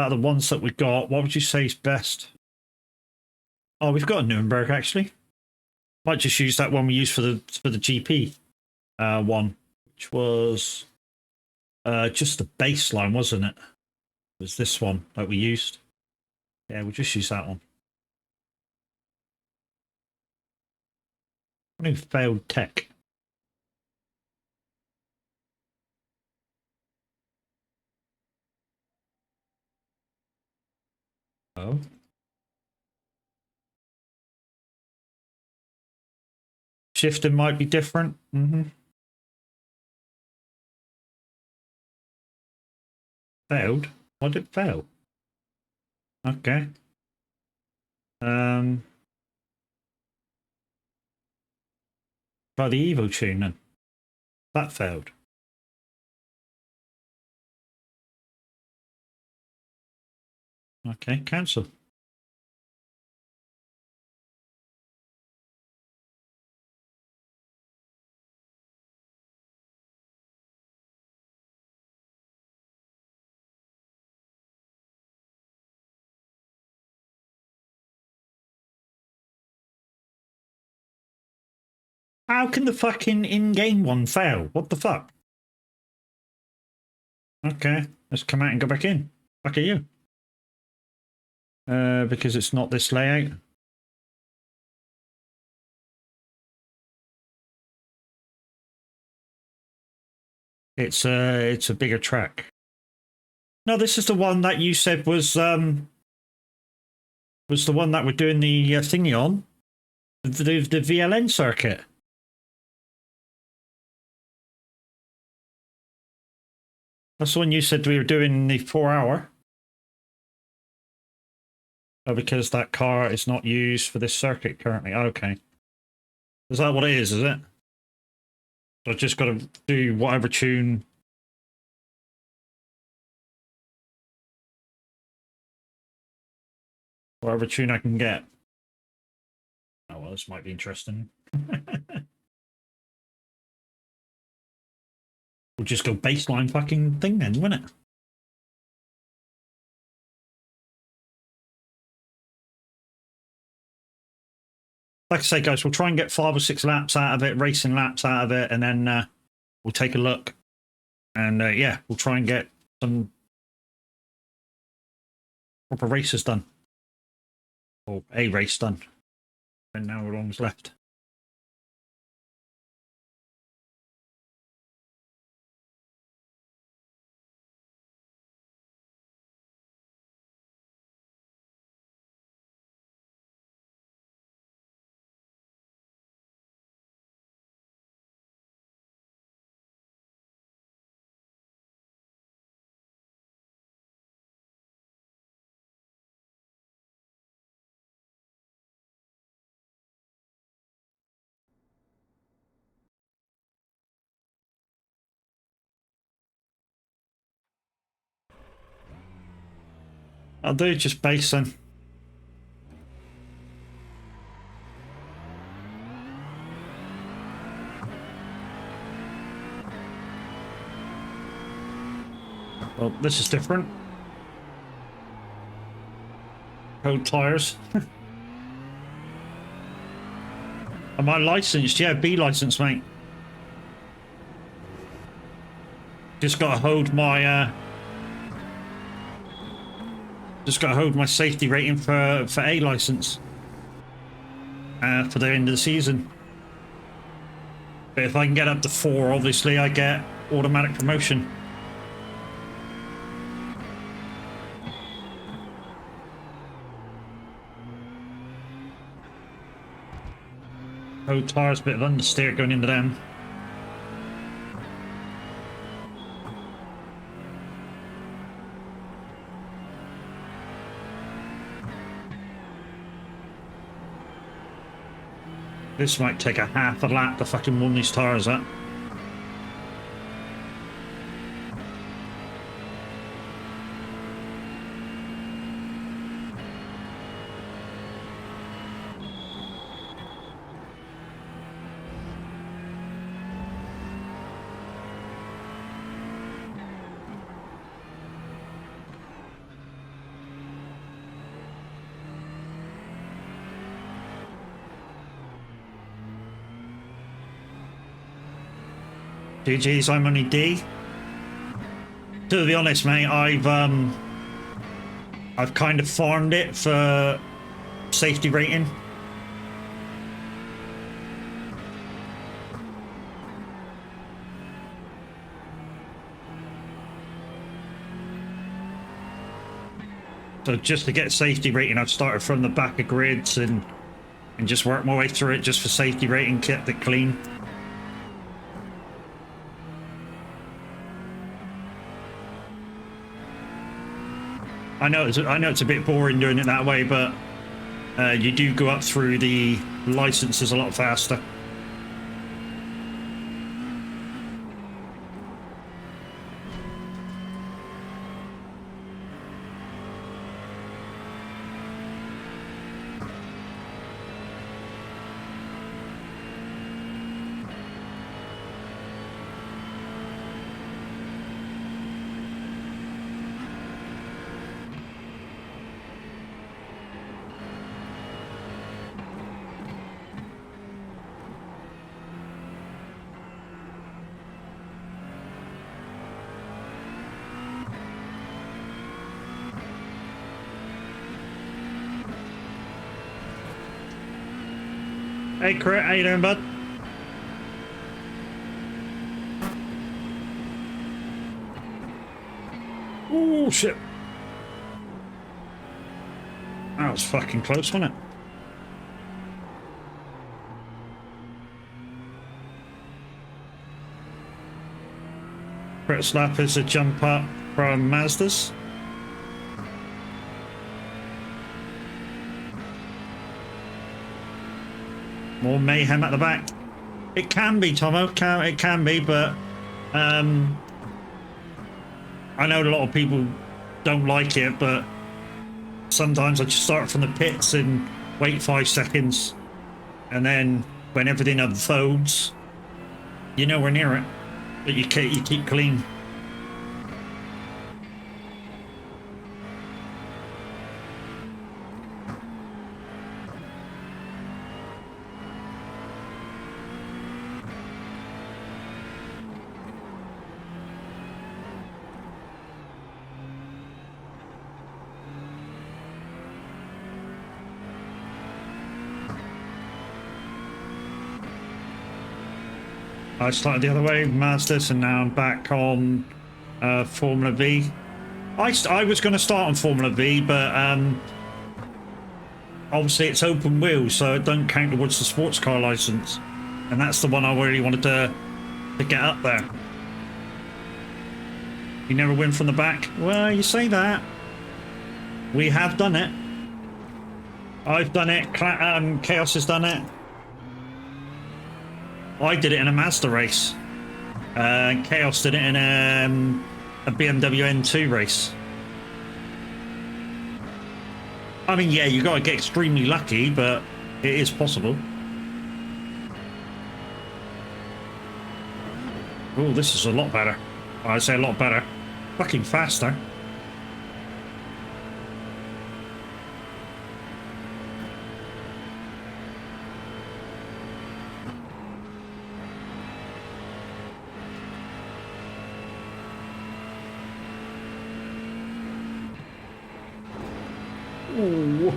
ones that we've got, what would you say is best? Oh, we've got a Nurburgring actually. Might just use that one we used for the GP one, which was just the baseline, wasn't it? It was this one that we used. Yeah, we'll just use that one. New failed tech. Oh. Shifting might be different. Failed? Why did it fail? Okay. Try the Evo tune then. That failed. Okay, cancel. How can the fucking in-game one fail? What the fuck? Okay, let's come out and go back in. Fuck are you? Because it's not this layout. It's a bigger track. No, this is the one that you said was the one that we're doing the thingy on. The VLN circuit. That's the one you said we were doing the 4 hour. Oh, because that car is not used for this circuit currently. Okay. Is that what it is it? So I just got to do whatever tune. Whatever tune I can get. Oh, well, this might be interesting. We'll just go baseline fucking thing then, won't it? Like I say, guys, we'll try and get 5 or 6 laps out of it, racing laps out of it, and then we'll take a look. And yeah, we'll try and get some proper races done. Or a race done. And now how long's left? I'll do just base then. Well, this is different. Code tires. Am I licensed? Yeah, B license, mate. Just gotta hold my safety rating for A license for the end of the season. But if I can get up to 4, obviously I get automatic promotion. Road tires, bit of understeer going into them. This might take a half a lap to fucking warm these tires up. GG's, I'm only D. To be honest, mate, I've kind of farmed it for safety rating. So just to get safety rating, I've started from the back of grids and just worked my way through it just for safety rating, kept it clean. I know it's a bit boring doing it that way, but you do go up through the licenses a lot faster. Hey, Crit, how you doing, bud? Oh, shit. That was fucking close, wasn't it? Crit slap is a jump up from Mazda's. More mayhem at the back. It can be, Tomo. It can be, but I know a lot of people don't like it, but sometimes I just start from the pits and wait 5 seconds, and then when everything unfolds, you're nowhere near it, but you keep clean. I started the other way, Masters, and now I'm back on Formula V. I was going to start on Formula V, but obviously it's open wheel, so it don't count towards the sports car license, and that's the one I really wanted to get up there. You never win from the back? Well, you say that. We have done it. I've done it. Chaos has done it. I did it in a Mazda race. Chaos did it in a BMW N2 race. I mean, yeah, you got to get extremely lucky, but it is possible. Oh, this is a lot better. I'd say a lot better. Fucking faster. Ooh.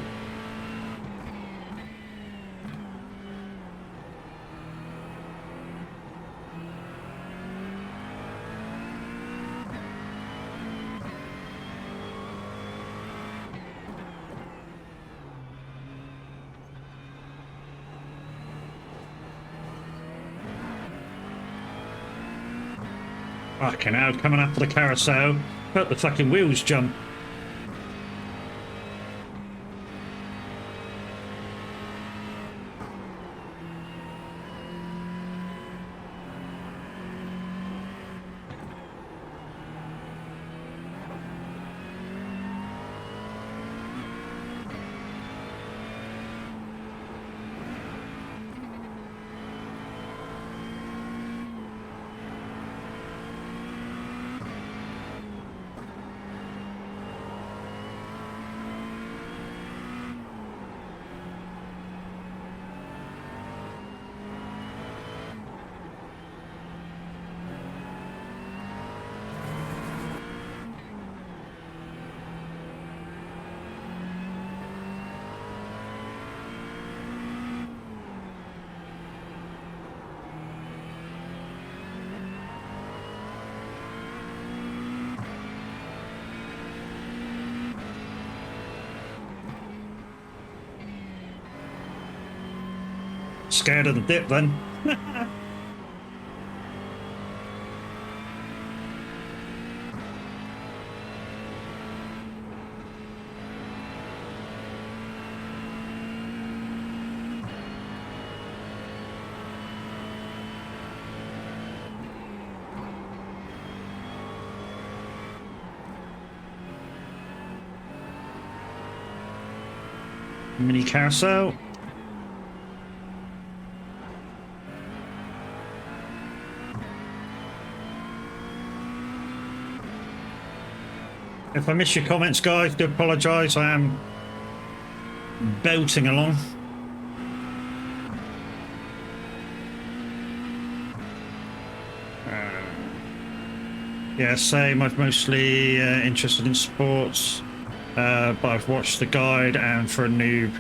Fucking hell, coming after the carousel. But the fucking wheels jump. Scared of the dip then. Mini carousel. If I miss your comments, guys, do apologise. I am belting along. Yeah, same. I'm mostly interested in sports, but I've watched the guide, and for a noob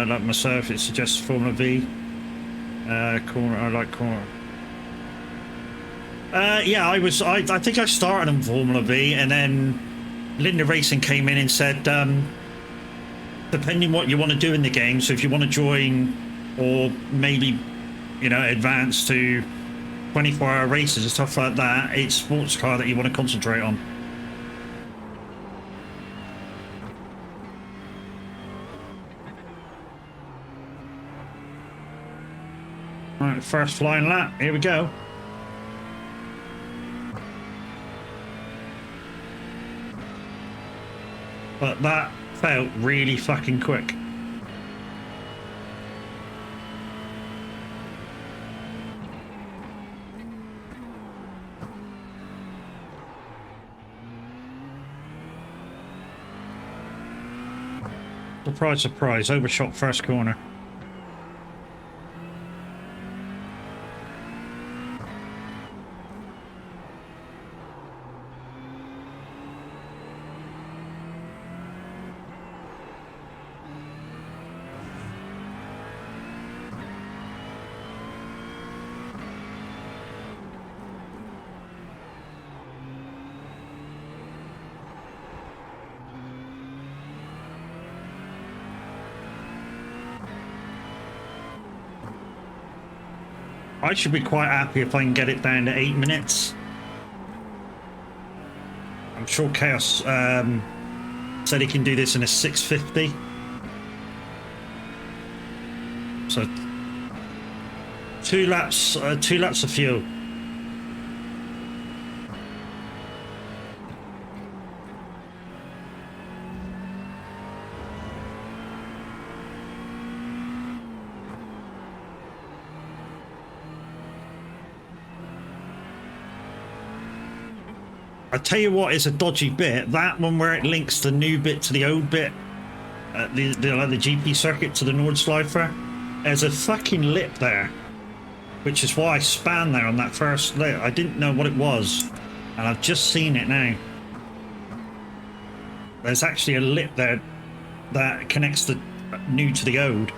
like myself, it suggests Formula V. Corner, I like corner. Yeah, I think I started on Formula V, and then Linda Racing came in and said, depending what you want to do in the game, so if you want to join or maybe, you know, advance to 24-hour races and stuff like that, it's sports car that you want to concentrate on. Right, first flying lap, here we go. But that felt really fucking quick. Surprise, surprise, overshot first corner. I should be quite happy if I can get it down to 8 minutes. I'm sure Chaos said he can do this in a 650. So 2 laps of fuel. I tell you what is a dodgy bit. That one where it links the new bit to the old bit, the GP circuit to the Nordschleife. There's a fucking lip there, which is why I span there on that first lip. I didn't know what it was, and I've just seen it now. There's actually a lip there that connects the new to the old,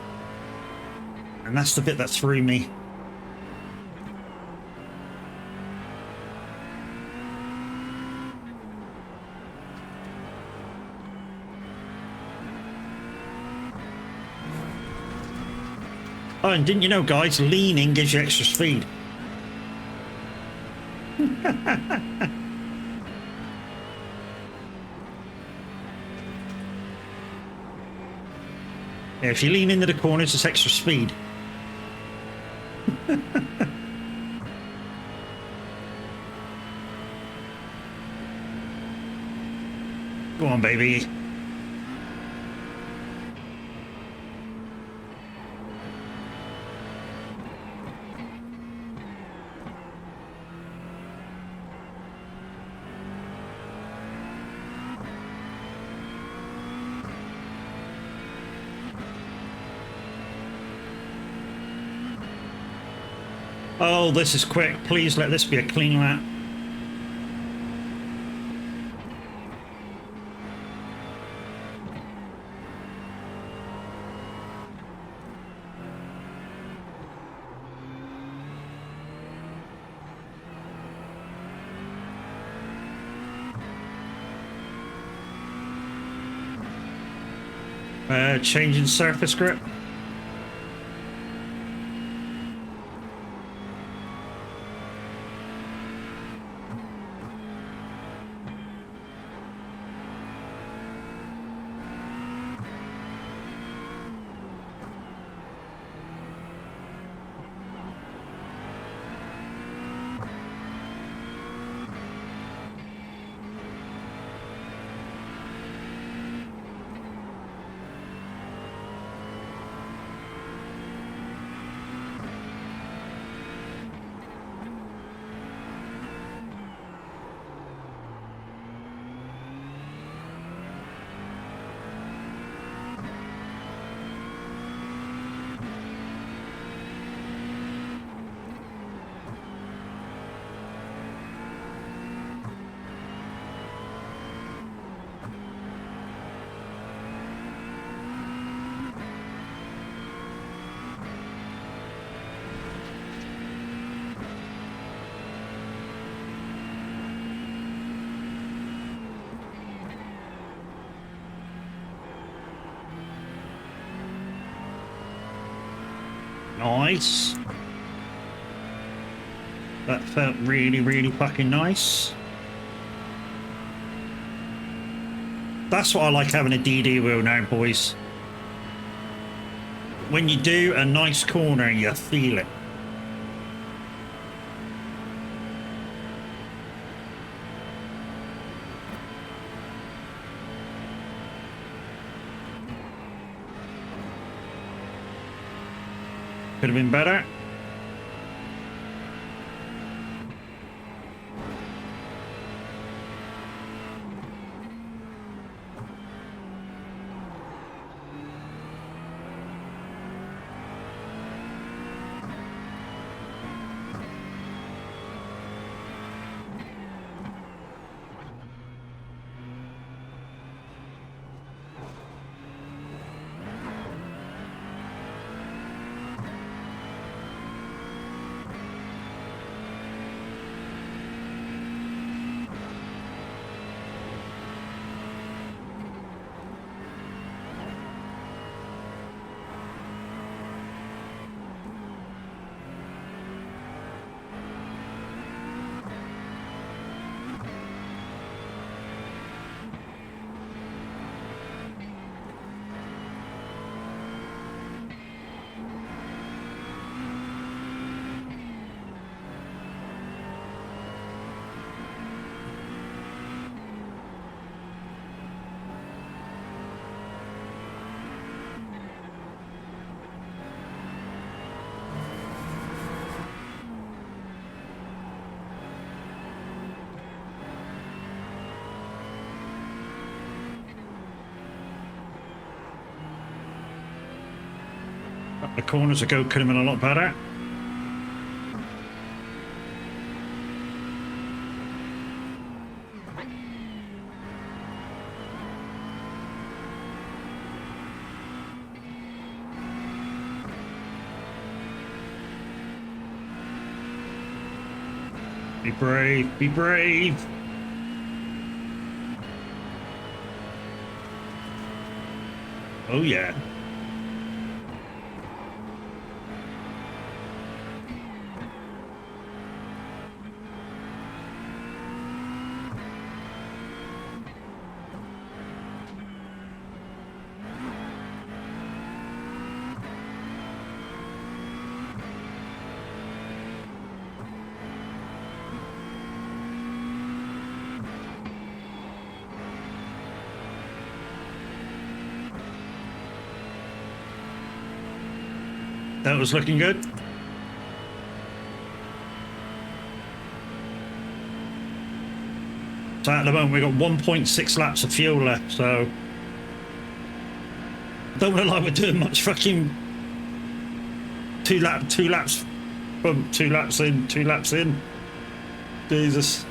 and that's the bit that threw me. Oh, and didn't you know, guys, leaning gives you extra speed. Yeah, if you lean into the corners, it's extra speed. Go on, baby. Oh, this is quick. Please let this be a clean lap. Changing surface grip. Nice. That felt really, really fucking nice. That's what I like having a DD wheel now, boys. When you do a nice corner, you feel it. Could have been better. Up the corners ago could have been a lot better. Be brave, be brave. Oh yeah. That was looking good. So at the moment we've got 1.6 laps of fuel left, so don't look like we're doing much. Fucking two laps, boom, 2 laps in, 2 laps in. Jesus.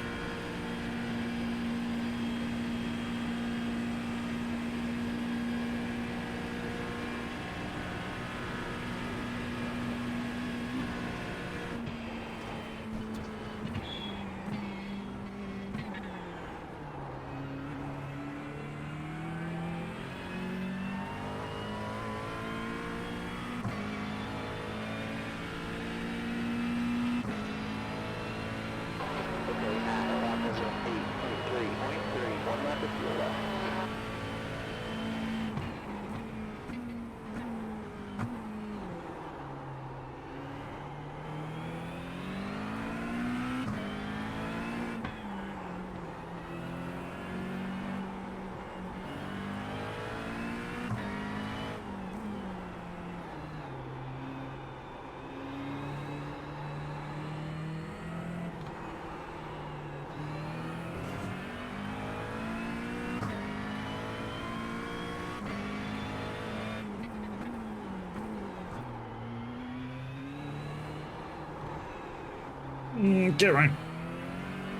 Get right.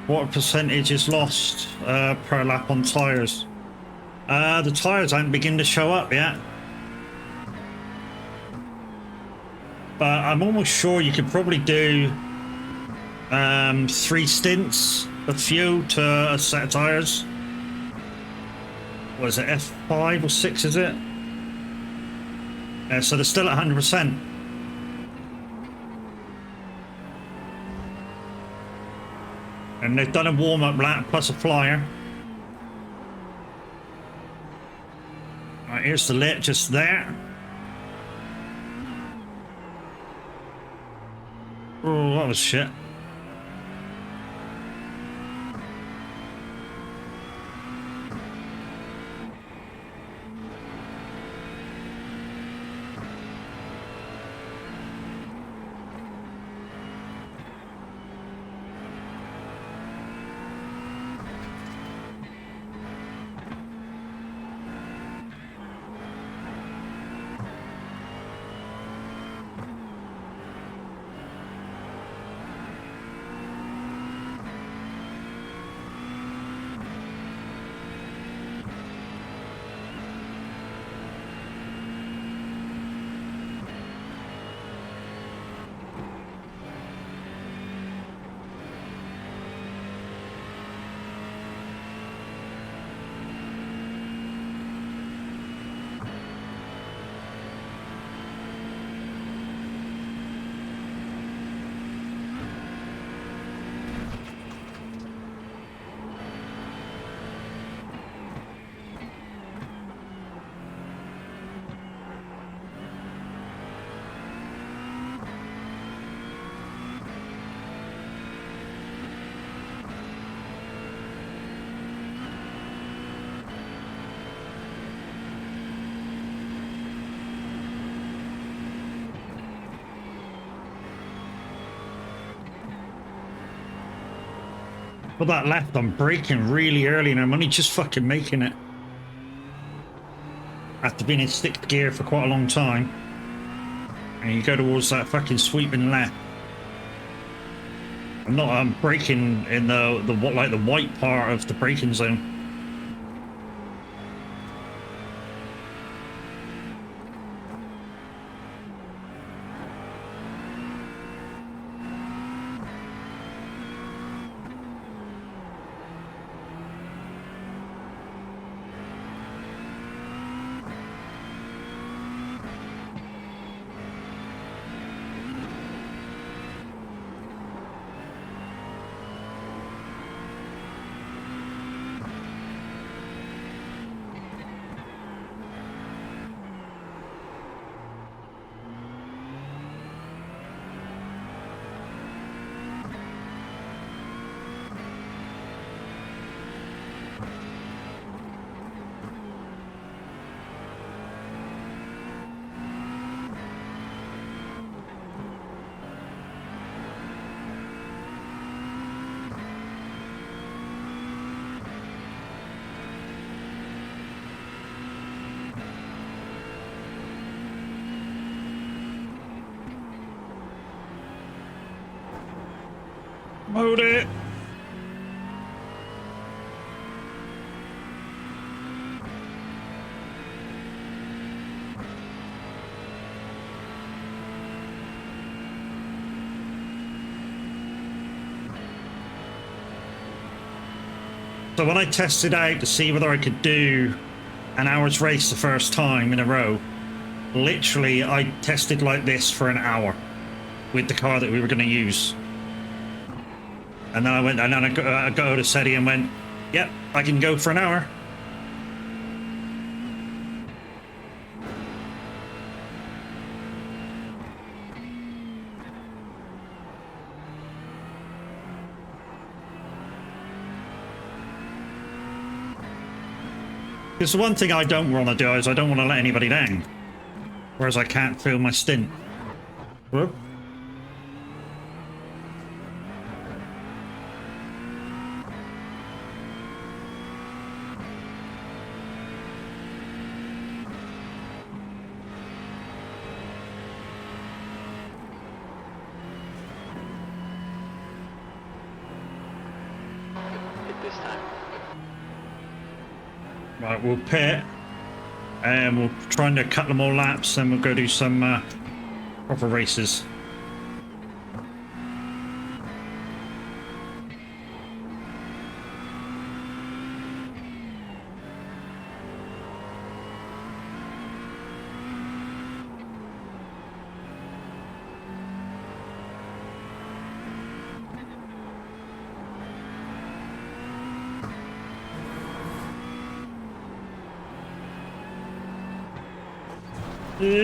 What percentage is lost per lap on tyres? The tyres aren't beginning to show up yet. But I'm almost sure you could probably do 3 stints of fuel to a set of tyres. What is it, F5 or 6 is it? Yeah, so they're still at 100%. And they've done a warm-up lap plus a flyer. Right, here's the lit just there. Oh, that was shit. For that left, I'm braking really early and I'm only just fucking making it. After being in 6th gear for quite a long time. And you go towards that fucking sweeping left. I'm braking in the like the white part of the braking zone. Load it. So when I tested out to see whether I could do an hour's race the first time in a row, literally I tested like this for an hour with the car that we were going to use. And then I go to SETI and went, yep, I can go for an hour. Because the one thing I don't want to do is I don't want to let anybody down. Whereas I can't fill my stint. Whoop. Hit this time. Right, we'll pit. And we'll try and cut them all laps, then we'll go do some proper races.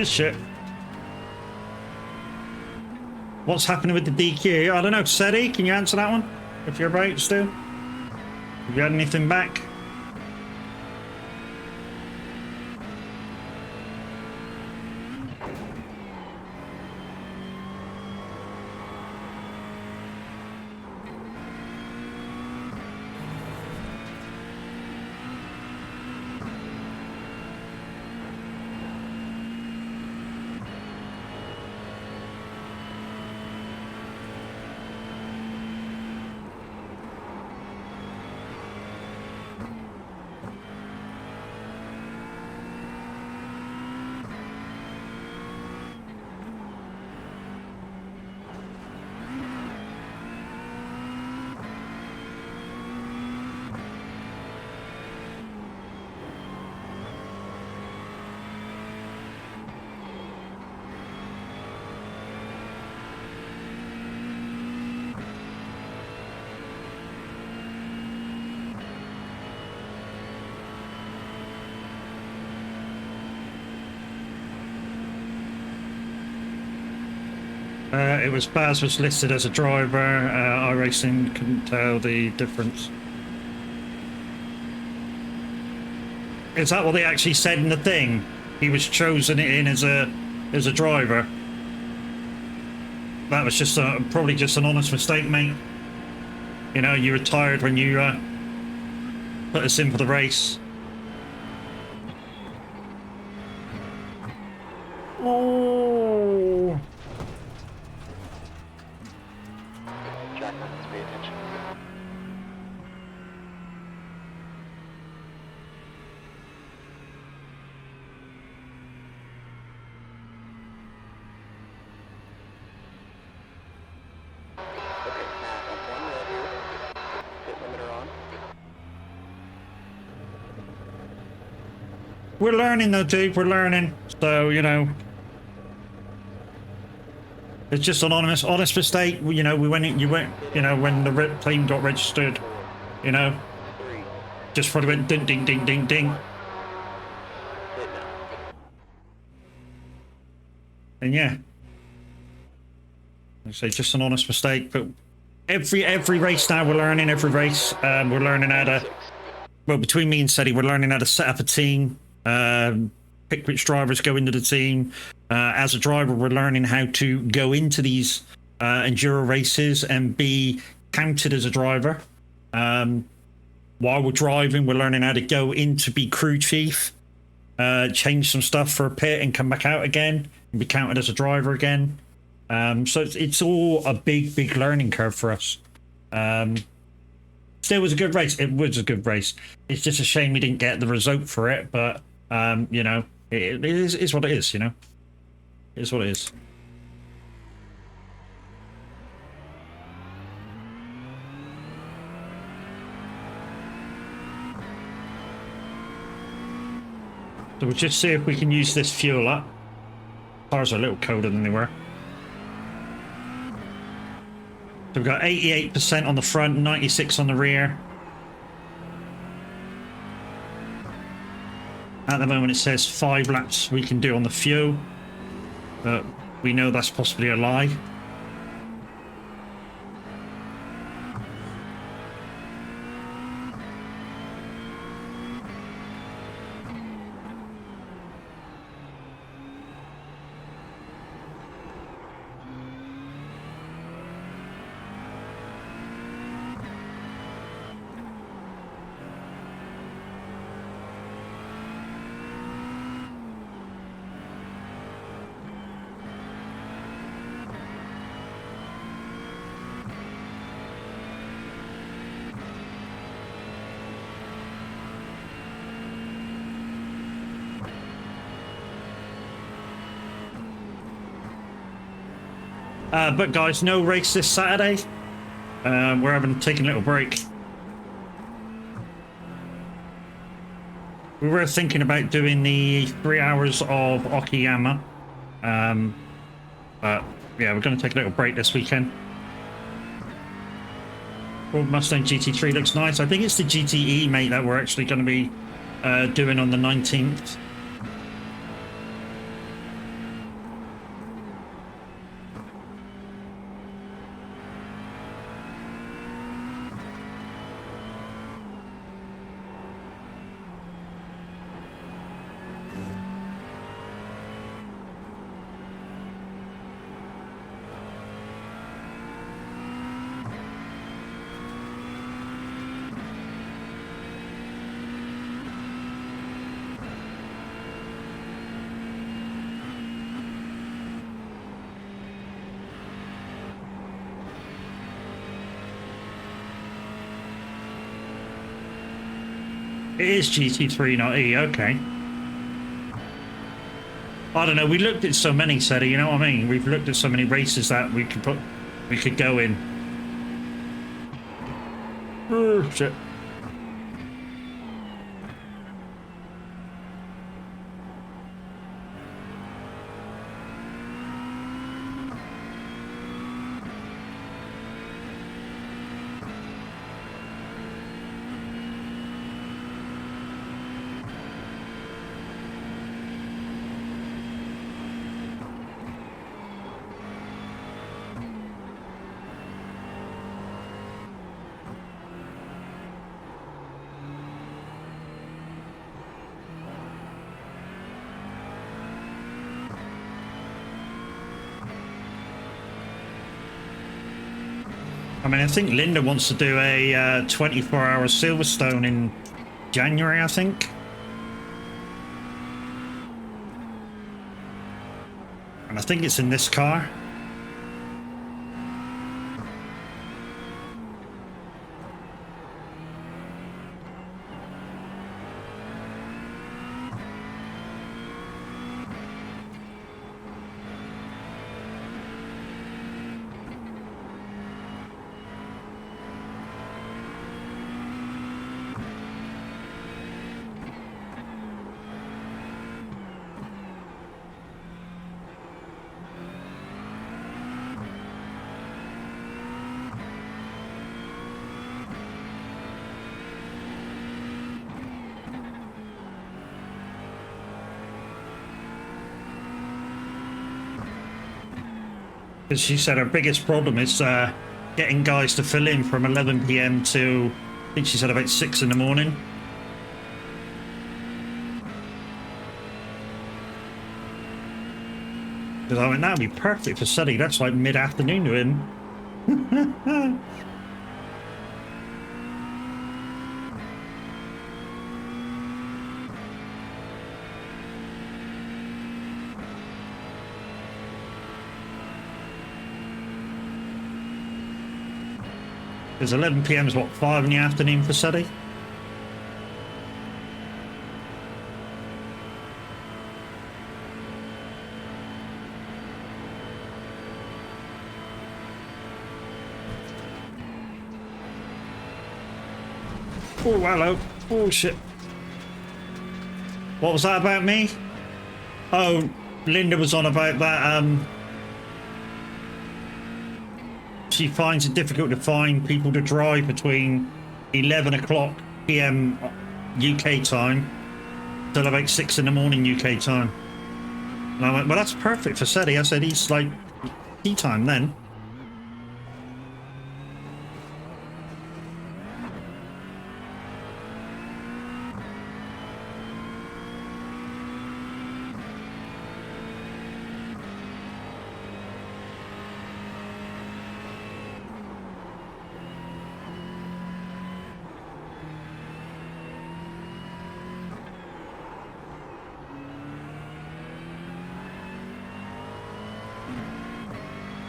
Shit. What's happening with the DQ? I don't know. SETI, can you answer that one? If you're about still? Have you had anything back? It was Baz was listed as a driver. iRacing couldn't tell the difference. Is that what they actually said in the thing? He was chosen in as a driver. That was just probably just an honest mistake, mate. You know, you retired when you put us in for the race. Oh. We're learning though, dude. We're learning. So, you know, it's just an honest mistake. You know, we went in, you went, you know, when the plane got registered, you know, 3, just probably went ding, ding, ding, ding, ding. hit now. And yeah. I say just an honest mistake, but every race now we're learning. Every race, we're learning how to. 6. Well, between me and Seti, we're learning how to set up a team, pick which drivers go into the team. As a driver, we're learning how to go into these enduro races and be counted as a driver. While we're driving, we're learning how to go in to be crew chief, change some stuff for a pit and come back out again and be counted as a driver again. So it's all a big learning curve for us. Still was a good race. It was a good race. It's just a shame we didn't get the result for it, but you know, it is what it is, you know. It is what it is. So we'll just see if we can use this fuel up. Cars are a little colder than they were. So we've got 88% on the front, 96 on the rear. At the moment it says 5 laps we can do on the fuel, but we know that's possibly a lie. But guys, no race this Saturday. We're taking a little break. We were thinking about doing the 3 hours of Okayama. But yeah, we're going to take a little break this weekend. Ford Mustang GT3 looks nice. I think it's the GTE, mate, that we're actually going to be doing on the 19th. It is GT3, not E, okay. I don't know, we looked at so many, Seti, you know what I mean? We've looked at so many races that we could go in. Oh, shit. I mean, I think Linda wants to do a 24-hour Silverstone in January, I think. And I think it's in this car. Because she said her biggest problem is getting guys to fill in from 11 p.m. to, I think she said about 6 in the morning. Because I went, that'd be perfect for Sunny. That's like mid-afternoon to him. Because 11 p.m. is what, 5 in the afternoon for Sunny? Oh, hello. Oh, shit. What was that about me? Oh, Linda was on about that, she finds it difficult to find people to drive between 11 o'clock p.m. UK time till about 6 in the morning UK time. And I went, well, that's perfect for Seti. I said, he's like tea time then.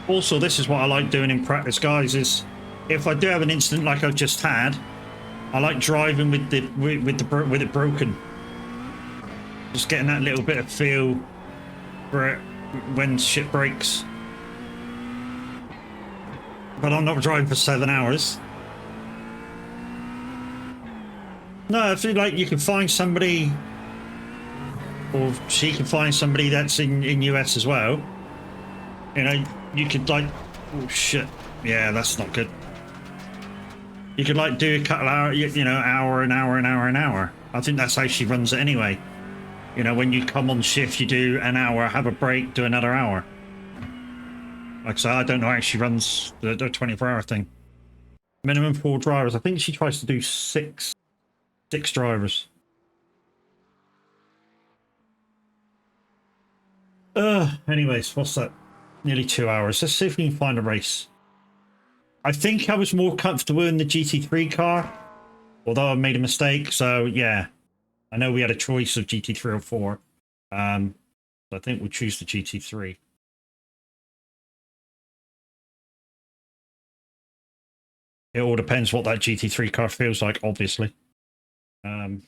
Also, this is what I like doing in practice, guys, is if I do have an incident like I've just had, I like driving with it broken. Just getting that little bit of feel for it when shit breaks. But I'm not driving for 7 hours. No, I feel like you can find somebody, or she can find somebody that's in US as well. You know, you could like, oh shit, yeah, that's not good. You could like do a couple hours, you know, an hour. I think that's how she runs it anyway. You know, when you come on shift, you do an hour, have a break, do another hour. Like I said, I don't know how she runs the 24-hour thing. Minimum 4 drivers. I think she tries to do six drivers. Anyways, what's that? Nearly 2 hours. Let's see if we can find a race. I think I was more comfortable in the GT3 car, although I made a mistake. So yeah, I know we had a choice of GT3 or 4. So I think we'll choose the GT3. It all depends what that GT3 car feels like, obviously. I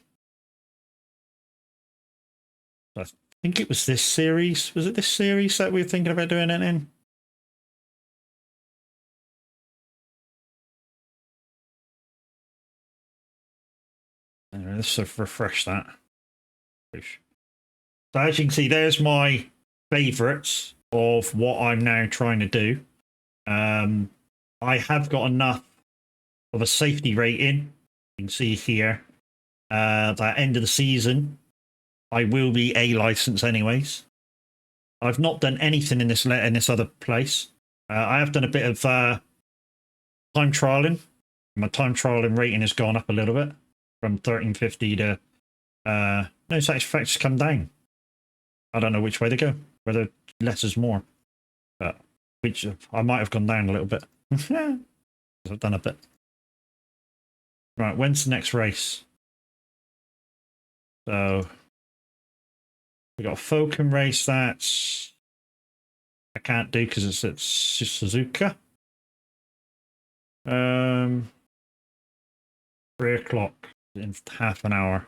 think it was this series. Was it this series that we were thinking about doing it in? Anyway, let's refresh that. So as you can see, there's my favorites of what I'm now trying to do. I have got enough of a safety rating. You can see here, that end of the season, I will be A license anyways. I've not done anything in this other place. I have done a bit of time trialing. My time trialing rating has gone up a little bit from 1350 to no, satisfaction's come down. I don't know which way to go, whether less is more, but which I might have gone down a little bit. I've done a bit. Right, when's the next race? So we got a Falcon race that's I can't do because it's at Suzuka. 3 o'clock in half an hour.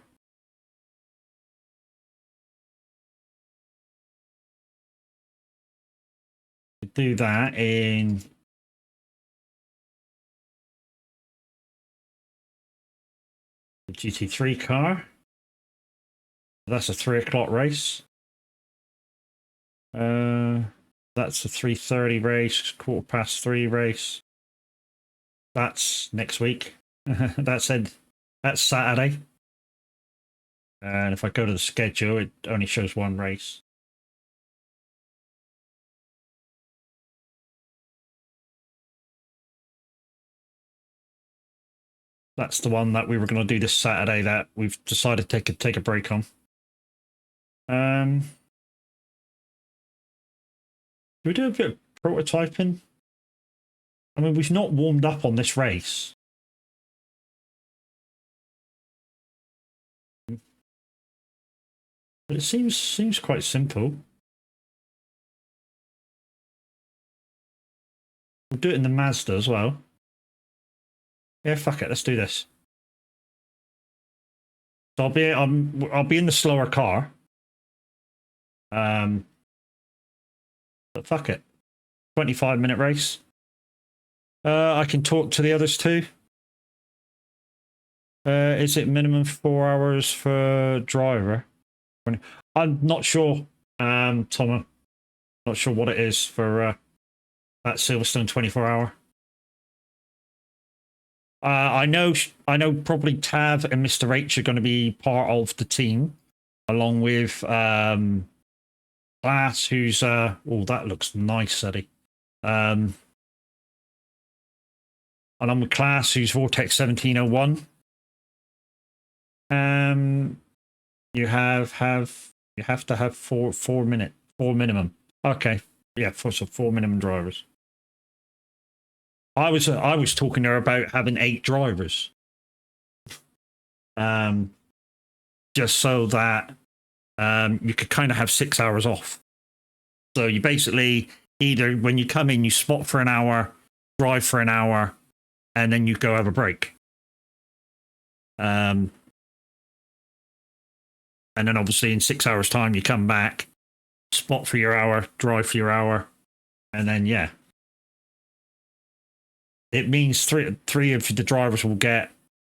We do that in the GT3 car. That's a 3 o'clock race. That's a 3:30 race, 3:15 race. That's next week. That's Saturday. And if I go to the schedule, it only shows one race. That's the one that we were going to do this Saturday that we've decided to take a break on. Do we do a bit of prototyping? I mean, we've not warmed up on this race. But it seems quite simple. We'll do it in the Mazda as well. Yeah, fuck it, let's do this. So I'll be in the slower car. But fuck it. 25-minute race. I can talk to the others too. Is it minimum 4 hours for driver? I'm not sure, Tom. Not sure what it is for that Silverstone 24-hour. I know probably Tav and Mr. H are going to be part of the team, along with Glass, who's oh, that looks nice, Eddie. And I'm with Class, who's Vortex 1701. You have to have four minimum. Okay, yeah, so 4 minimum drivers. I was talking to her about having 8 drivers, just so that you could kind of have 6 hours off. So you basically either when you come in, you spot for an hour, drive for an hour, and then you go have a break. And then obviously in 6 hours' time, you come back, spot for your hour, drive for your hour, and then, yeah. It means three of the drivers will get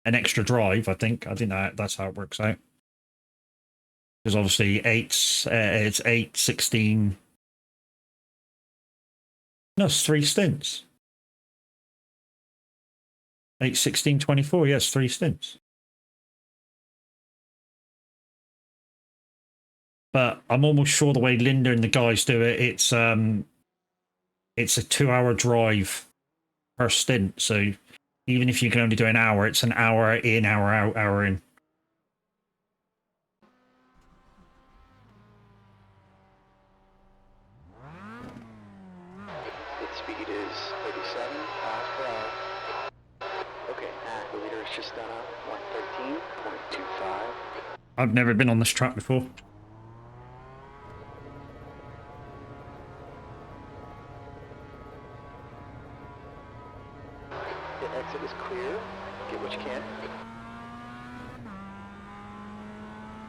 an extra drive, I think. I think that's how it works out. Because obviously it's 8, 16. No, it's 3 stints. 8, 16, 24. Yes, 3 stints. But I'm almost sure the way Linda and the guys do it, it's a 2-hour drive per stint. So even if you can only do an hour, it's an hour in, hour out, hour in. Its speed is 37 miles per hour. Okay, the leader is just done a 113.25. I've never been on this track before. The exit is clear. Get what you can.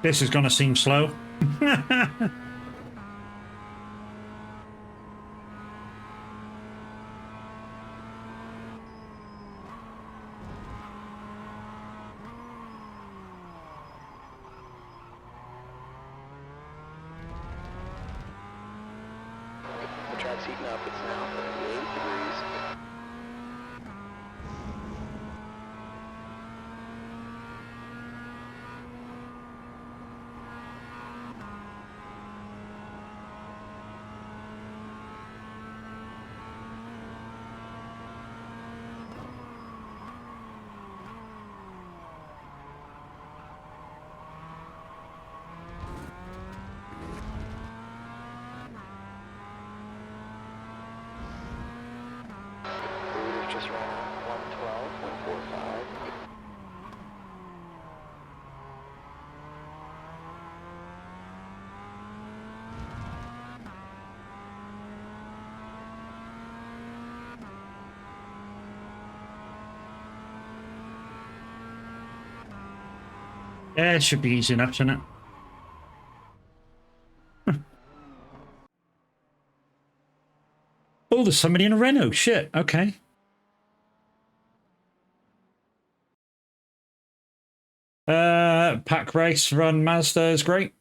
This is going to seem slow. The track's heating up. It's now 38 degrees. The leader's just ran a 112.45. Yeah, it should be easy enough, shouldn't it? Oh, there's somebody in a Renault. Shit. Okay. Pack race run Mazda is great.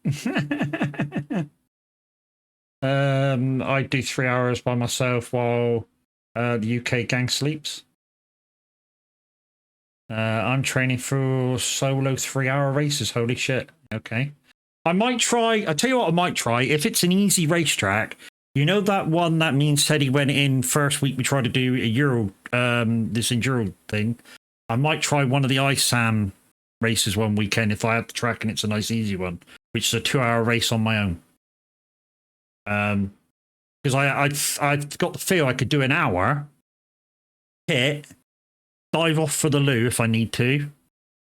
I do 3 hours by myself while the UK gang sleeps. I'm training for solo 3-hour races. Holy shit. Okay. I might try. I tell you what, I might try. If it's an easy racetrack, you know that one that me and Teddy went in first week. We tried to do a Euro, this Enduro thing. I might try one of the ISAM races one weekend if I have the track and it's a nice easy one, which is a 2-hour race on my own. Because I've got the feel I could do an hour, hit, dive off for the loo if I need to,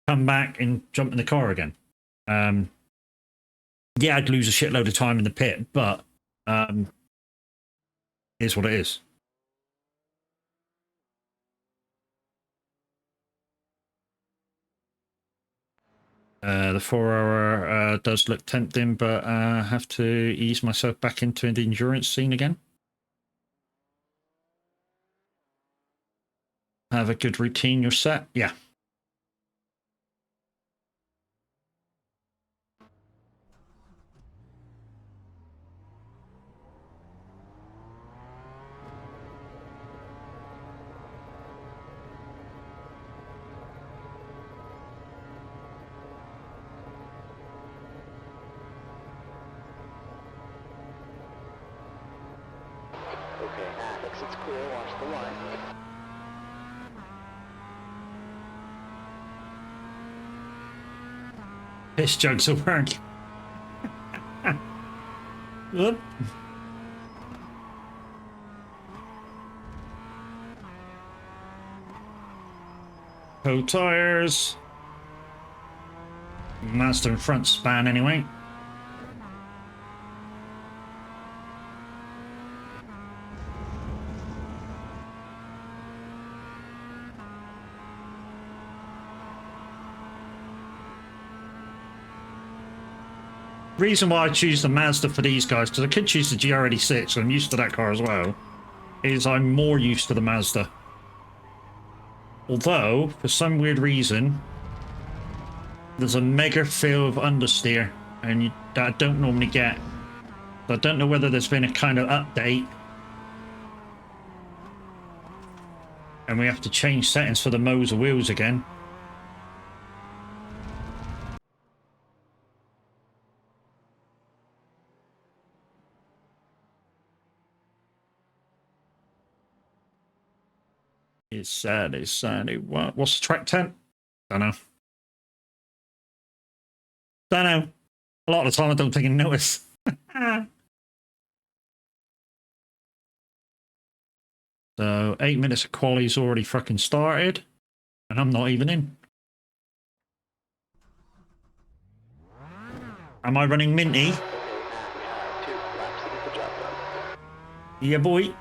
come back and jump in the car again. Yeah, I'd lose a shitload of time in the pit, but here's what it is. The 4-hour does look tempting, but I have to ease myself back into the endurance scene again. Have a good routine, you're set? Yeah. Okay, exit's clear, watch the line. Piss jugs will work. Whoop. Toe tires. Mazda in front span anyway. Reason why I choose the Mazda for these guys, because I could choose the GR86, so I'm used to that car as well, is I'm more used to the Mazda. Although, for some weird reason, there's a mega feel of understeer, and that I don't normally get. So I don't know whether there's been a kind of update, and we have to change settings for the Moser wheels again. It's sad, it's sad. What's the track temp? Don't know. Don't know. A lot of the time I don't take any notice. So 8 minutes of quali's already fucking started, and I'm not even in. Am I running Minty? Okay, we have 2 laps to get the job done. Yeah, boy.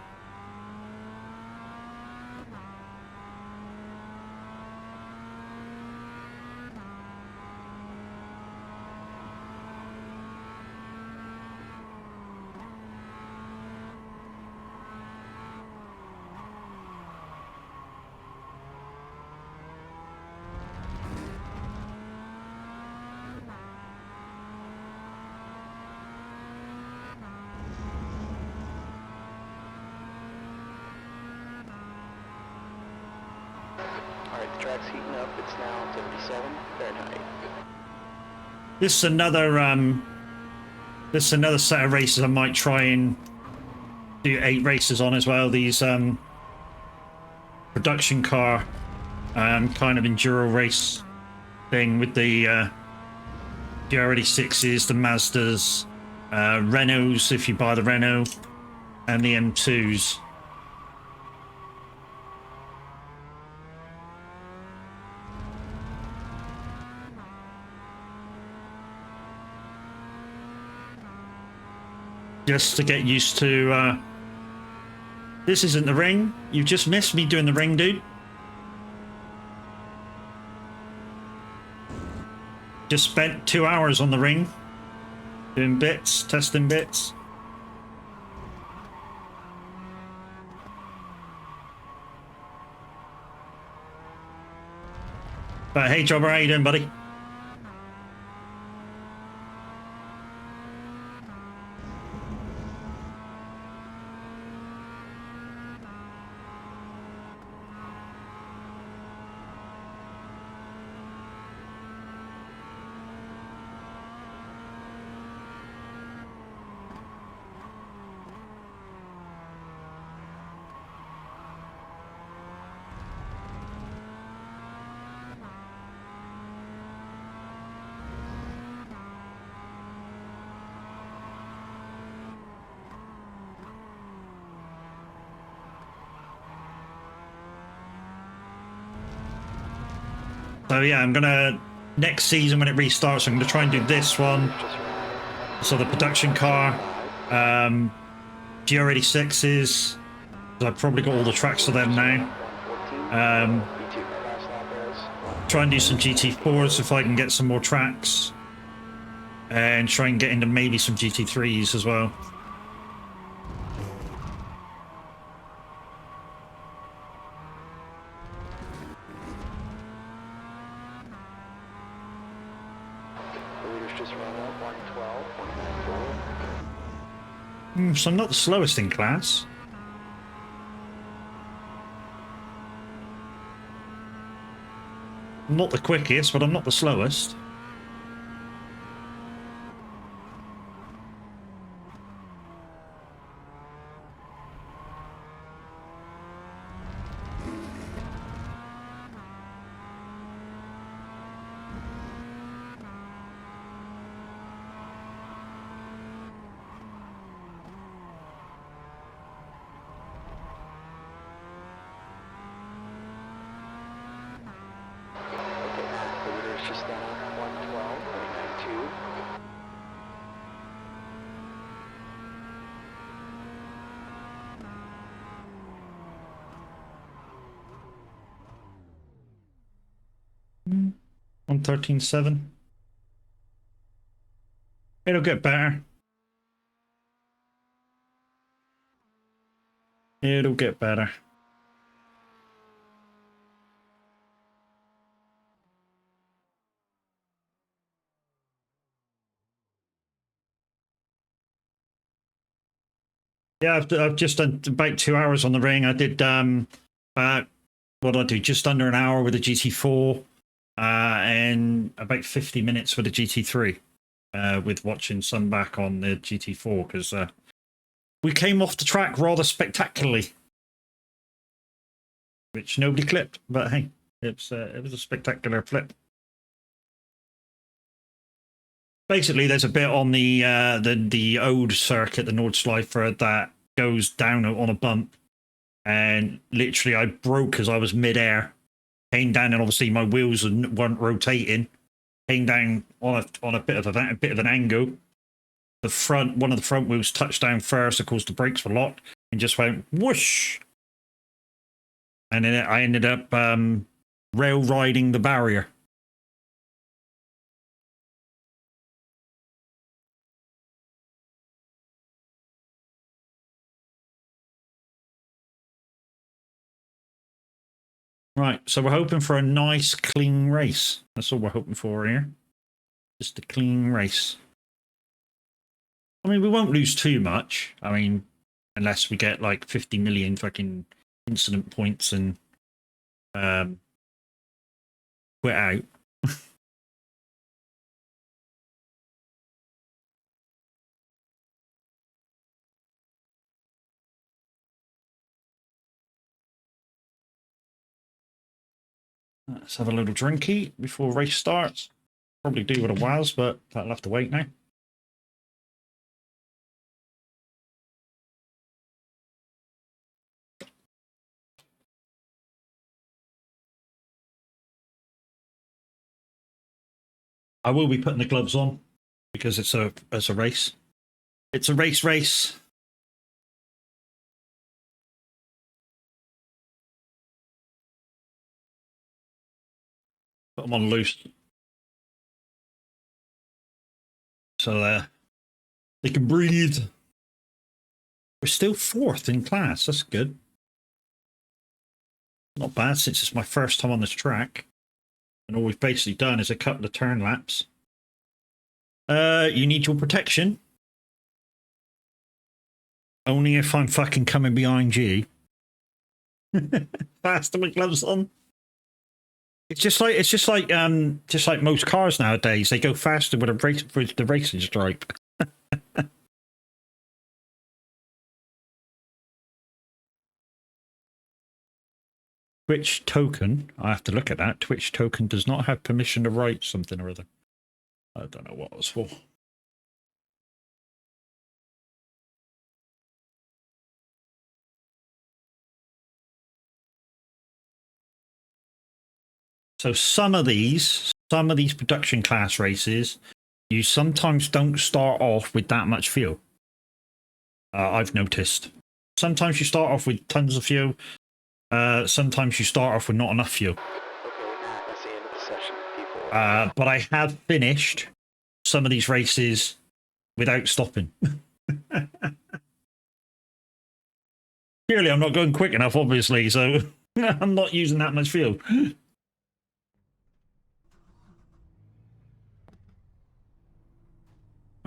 Alright, the track's heating up. It's now 77 Fahrenheit. This is another set of races I might try and do 8 races on as well. These production car kind of enduro race thing with the GR86s, the Mazdas, Renaults if you buy the Renault, and the M2s. Just to get used to this isn't the ring. You've just missed me doing the ring, dude. Just spent 2 hours on the ring doing bits, testing bits. But hey Jobber, how you doing, buddy? So yeah, I'm gonna next season when it restarts, I'm gonna try and do this one. So the production car, GR86s. I've probably got all the tracks for them now. Try and do some GT4s if I can get some more tracks, and try and get into maybe some GT3s as well. So I'm not the slowest in class. I'm not the quickest, but I'm not the slowest. On 13.7. It'll get better. It'll get better. Yeah, I've just done about 2 hours on the ring. I did about, what did I do? Just under an hour with the GT4, and about 50 minutes with the GT3, with watching some back on the GT4, because we came off the track rather spectacularly, which nobody clipped. But hey, it was a spectacular flip. Basically, there's a bit on the old circuit, the Nordschleife, that goes down on a bump, and literally I broke as I was midair, came down, and obviously my wheels weren't rotating. Came down on a bit of an angle. One of the front wheels touched down first, of course the brakes were locked, and just went whoosh, and then I ended up rail riding the barrier. Right, so we're hoping for a nice, clean race. That's all we're hoping for here. Just a clean race. I mean, we won't lose too much. I mean, unless we get like 50 million fucking incident points and quit out. Let's have a little drinky before race starts. Probably do what it was, but that'll have to wait now. I will be putting the gloves on because it's a race. It's a race. Put them on loose. So they can breathe. We're still 4th in class. That's good. Not bad since it's my first time on this track. And all we've basically done is a couple of turn laps. You need your protection. Only if I'm fucking coming behind you. Faster with gloves on. It's just like most cars nowadays. They go faster with the racing stripe. Twitch token. I have to look at that. Twitch token does not have permission to write something or other. I don't know what it was for. So some of these production class races, you sometimes don't start off with that much fuel. I've noticed. Sometimes you start off with tons of fuel. Sometimes you start off with not enough fuel. Okay, that's the end of the session. People. But I have finished some of these races without stopping. Clearly, I'm not going quick enough, obviously, so I'm not using that much fuel.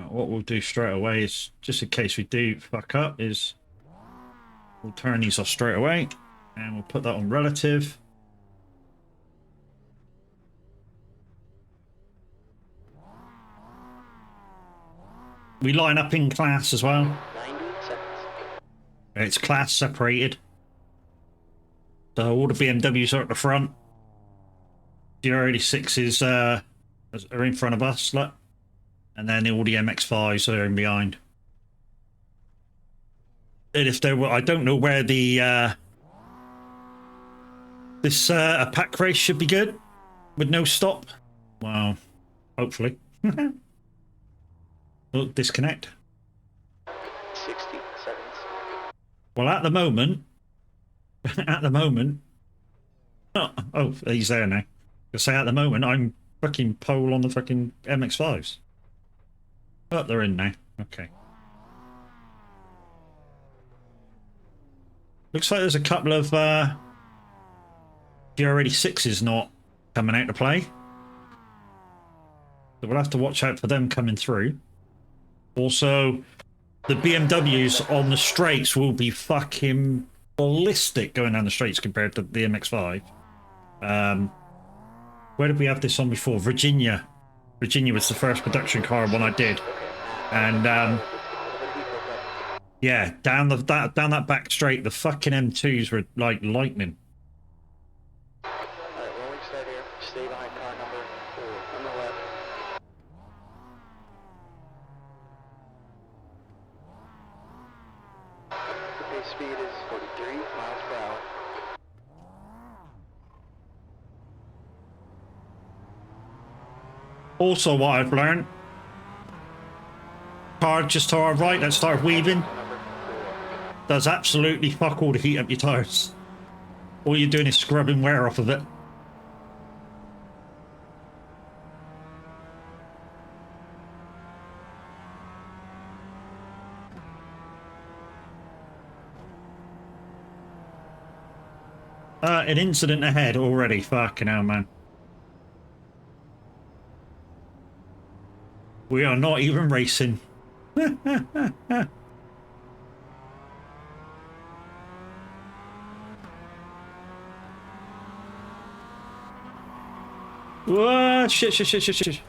What we'll do straight away is, just in case we do fuck up, is we'll turn these off straight away, and we'll put that on relative. We line up in class as well. 90 seconds. It's class separated. So all the BMWs are at the front. The R86s are in front of us, look. And then all the MX-5s are in behind. And if there were, I don't know where the this a pack race should be good with no stop. Well, hopefully. Oh, disconnect. 60 seconds. Well, at the moment, oh, he's there now. I say at the moment, I'm fucking pole on the fucking MX-5s. Oh, they're in now. Okay. Looks like there's a couple of GR86s not coming out to play. So we'll have to watch out for them coming through. Also, the BMWs on the straights will be fucking ballistic going down the straights compared to the MX-5. Where did we have this on before? Virginia. Virginia was the first production car one I did. And yeah, down that back straight, the fucking M2s were like lightning. Alright, rolling start here. Stay behind car number 4 on the left. The pace speed is 43 miles per hour. Also, what I've learned, car just to our right that started weaving does absolutely fuck all to heat up your tires. All you're doing is scrubbing wear off of it. An incident ahead already. Fucking hell, man. We are not even racing. Whoa, shit.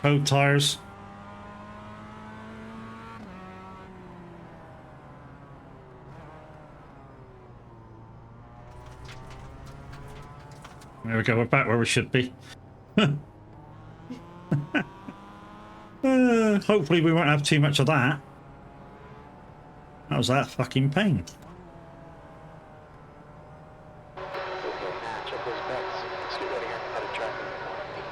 Code tires. There we go, we're back where we should be. Hopefully we won't have too much of that. How's that fucking pain? Check those bets. Let's get ready here. Out of traffic. Go.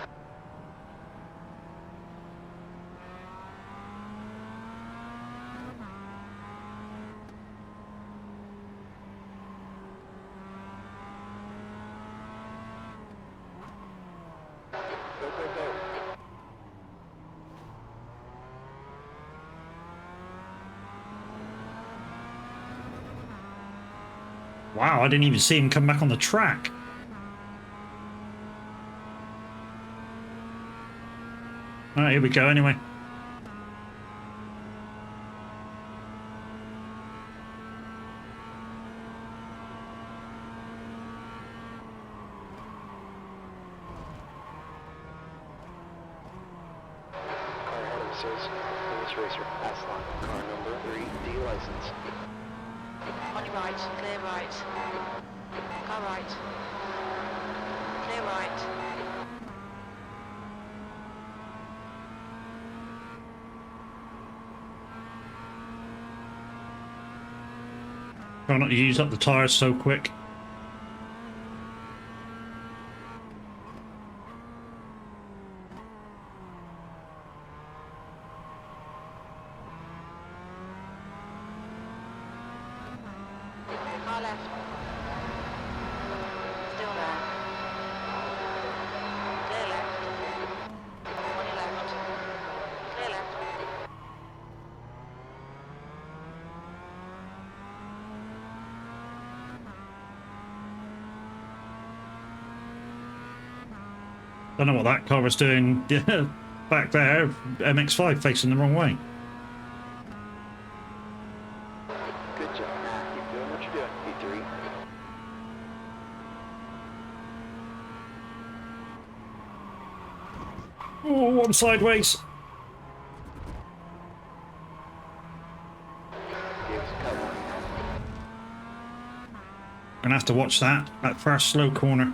Wow, I didn't even see him come back on the track. Alright, here we go anyway. Car ahead of us says, police racer, pass line. Car number 3, D license. On your right, clear right. Car right. Clear right. Try not to use up the tyres so quick. Car left. Still there. Clear left. On your left. Clear left. Don't know what that car was doing back there. MX-5 facing the wrong way. Good job, Matt. Keep doing what you're doing, P3. Oh, one sideways. Gave us a couple. Gonna have to watch that first slow corner.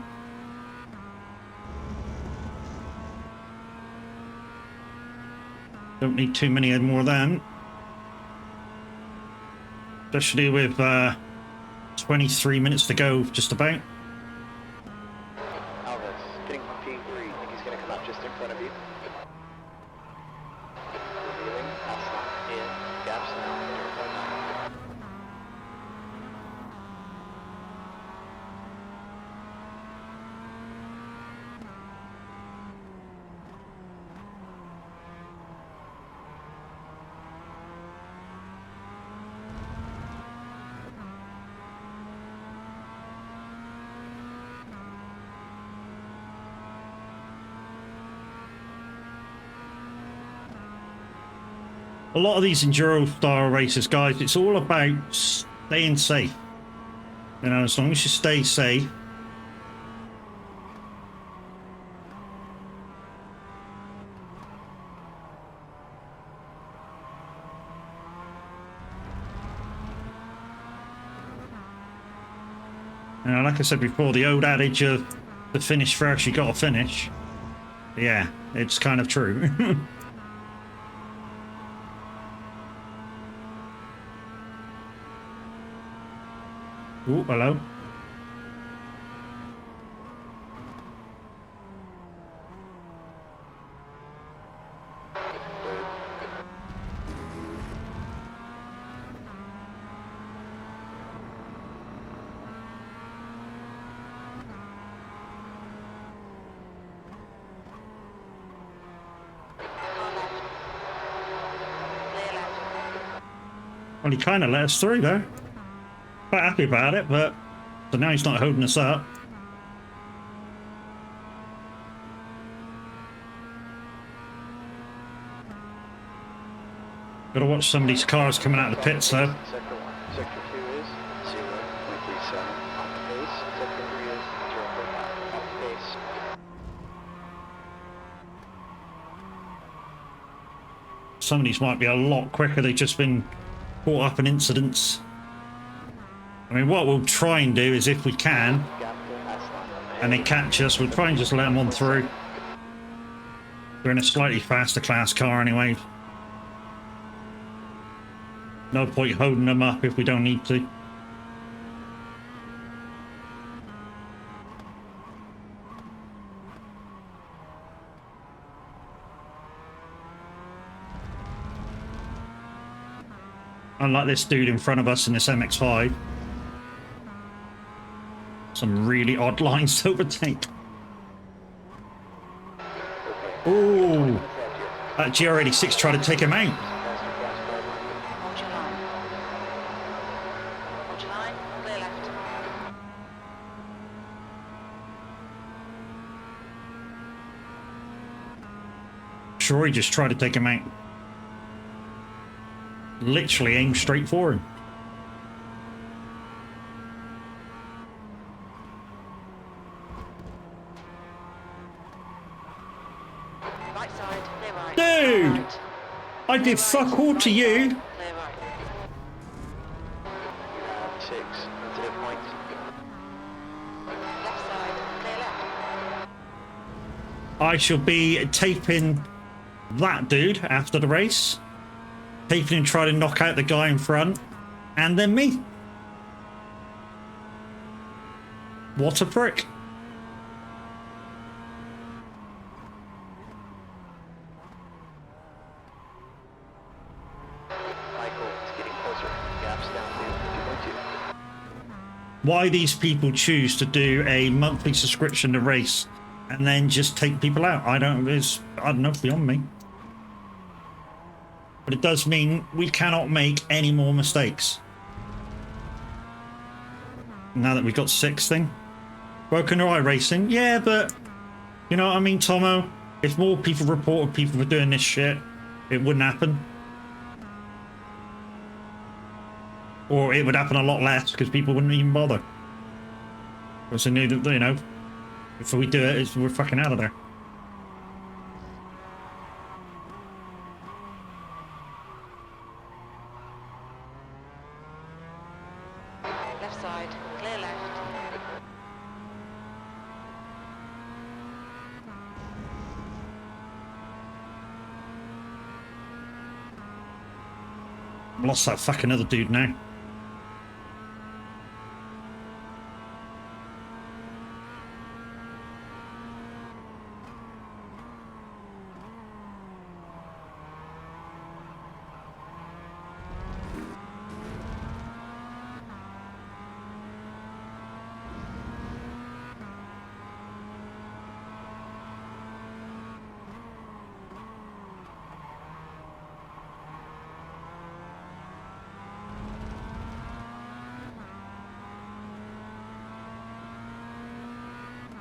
Don't need too many more of them. Especially with 23 minutes to go, just about. Alvis, getting from P3. Think he's going to come up just in front of you. Revealing. That's not in. Gaps now. Turn 9. A lot of these enduro style races, guys, it's all about staying safe. You know, as long as you stay safe. You know, like I said before, the old adage of the finish first, you gotta finish. Yeah, it's kind of true. Oh, hello. Car left. Clear left. Well, he kind of let us through there. Quite happy about it, but so now he's not holding us up. Gotta watch some of these cars coming out of the pits though. Sector 1. Sector 2 is 0.37 on the pace. Sector 3 is 0.9 off the pace. Some of these might be a lot quicker. They've just been caught up in incidents. I mean, what we'll try and do is, if we can, Gap to that's not and they catch us, we'll try and just let them on through. We're in a slightly faster class car anyway. No point holding them up if we don't need to. Unlike this dude in front of us in this MX-5. Some really odd lines to overtake. Ooh, that GR86 tried to take him out. Hold your line. Hold your line. Clear left. Sure, he just tried to take him out. Literally aimed straight for him. Right side. Clear right. Dude! Right. I did fuck all to you. Clear right. You have 6 incident points. Left side. Clear left. I shall be taping that dude after the race. Taping him trying to knock out the guy in front. And then me. What a prick. Michael, it's getting closer. Gaps down to 2.2. Why these people choose to do a monthly subscription to race and then just take people out, I don't know, it's beyond me. But it does mean we cannot make any more mistakes. Now that we've got 6th thing. Broken eye racing, yeah, but you know what I mean, Tomo? If more people reported people were doing this shit, it wouldn't happen. Or it would happen a lot less because people wouldn't even bother. Because they knew that, you know, if we do it, we're fucking out of there. Left side, clear left. Lost that fucking other dude now.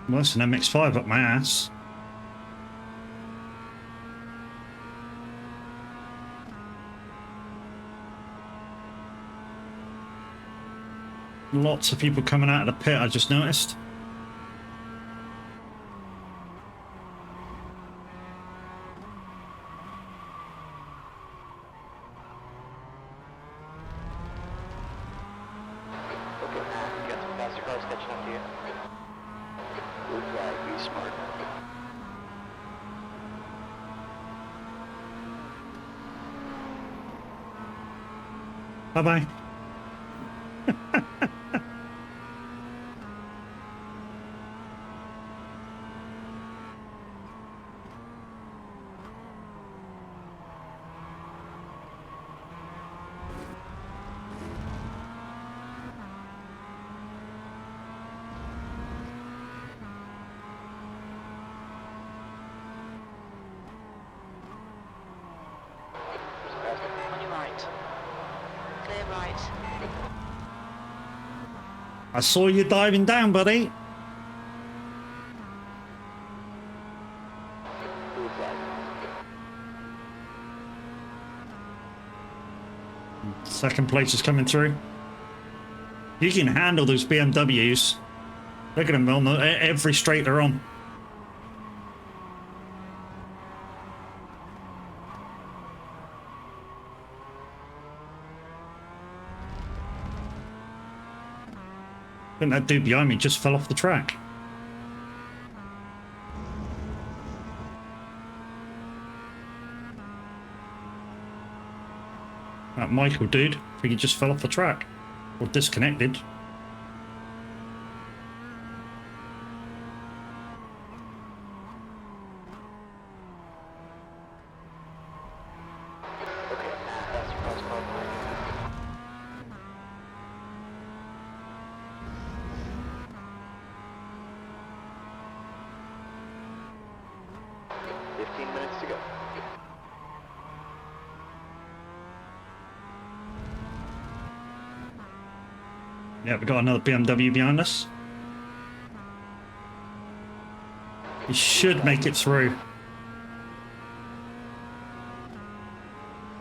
Well, that's an MX-5 up my ass. Lots of people coming out of the pit, I just noticed. Okay, you got some faster cars catching up to you. Blue flag, be smart. Bye-bye. On your right. Clear right. I saw you diving down, buddy. Blue flag. Second place is coming through. You can handle those BMWs. Look at them on every straight they're on. I think that dude behind me just fell off the track. That Michael dude, I think he just fell off the track. Or disconnected. Okay, faster cars car behind 15 minutes to go. Yeah, we got another BMW behind us. He should make it through.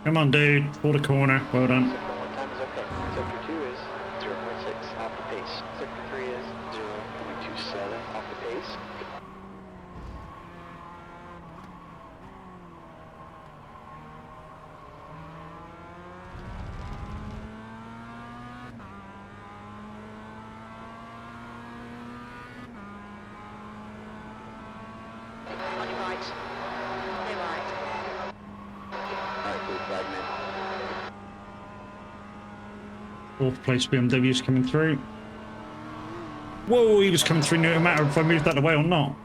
Come on, dude. Pull the corner. Well done. Sector 1 time is okay. Sector 2 is 0.6 off the pace. Sector 3 is 0.27 off the pace. On your right. Clear right. Alright, blue flag man. Fourth place BMW's coming through. Whoa, he was coming through no matter if I moved that away or not.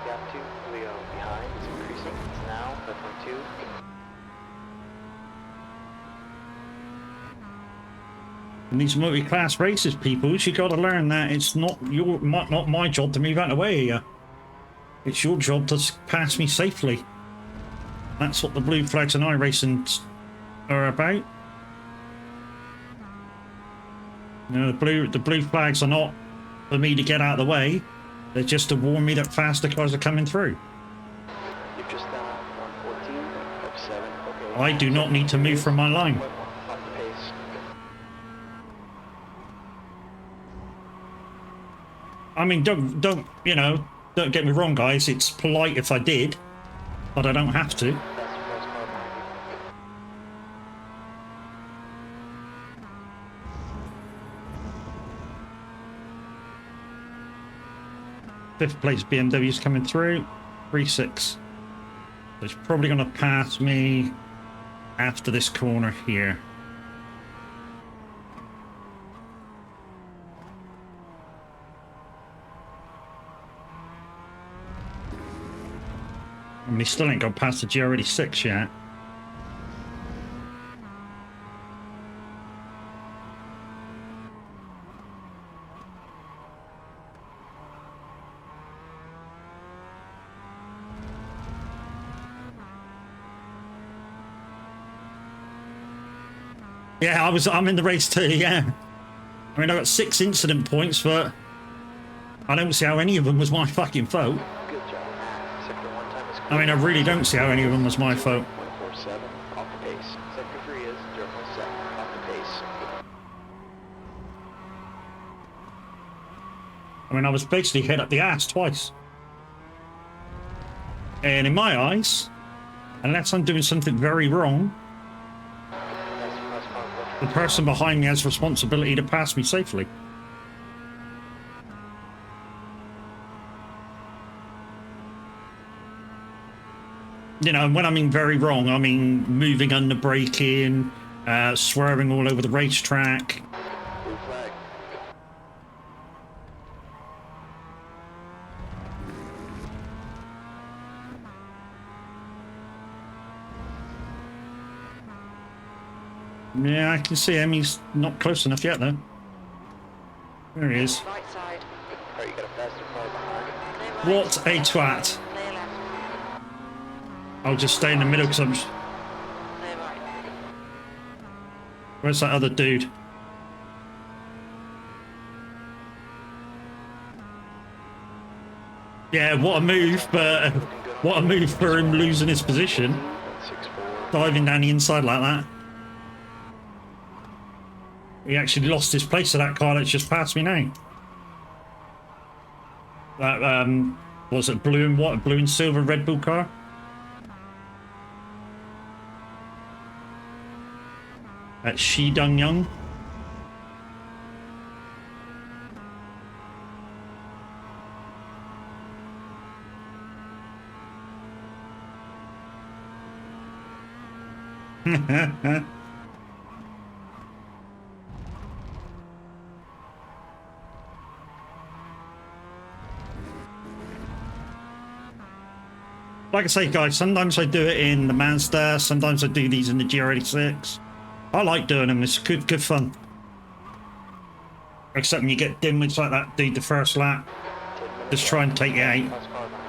Gap 2, Leo behind, it's increasing, it's now 5.2. In these multi-class races, people, you got to learn that it's not not my job to move out of the way here. It's your job to pass me safely. That's what the blue flags and iRacing are about. You know, the blue flags are not for me to get out of the way. They're just to warn me that faster cars are coming through. You've just done a 114, F7, okay. I do not need to move from my line. Off the pace. I mean, don't you know? Don't get me wrong, guys. It's polite if I did, but I don't have to. That's the first car behind you. Fifth place BMW's coming through. 3.6. So it's probably going to pass me after this corner here. I mean, he still ain't got past the GR86 yet. Yeah, I'm in the race too, yeah. I mean, I got 6 incident points, but I don't see how any of them was my fucking fault. Good job. Sector 1 time is I mean, I really don't see how any of them was my fault. 147, off the pace. Sector 3 is 0.7, off the pace. I mean, I was basically hit up the ass twice. And in my eyes, unless I'm doing something very wrong, That's the first car the person behind me has responsibility to pass me safely. You know, and when I mean very wrong, I mean moving under braking, swerving all over the racetrack. blue flag. Yeah, I can see him. He's not close enough yet, though. There he is. Right side. Alright, you got a faster car behind. Clear right. What a twat. Clear left. I'll just stay in the middle because I'm... Clear right. Where's that other dude? Yeah, what a move, but what a move for him losing his position. 164. Diving down the inside like that. He actually lost his place to that car that's just passed me now. That, was it blue and what? Blue and silver Red Bull car? That's Shi Dong Young. Like I say, guys, sometimes I do it in the Mazda, sometimes I do these in the GR86. I like doing them, it's good fun. Except when you get dimwits like that dude the first lap, just try and take you out. First car behind.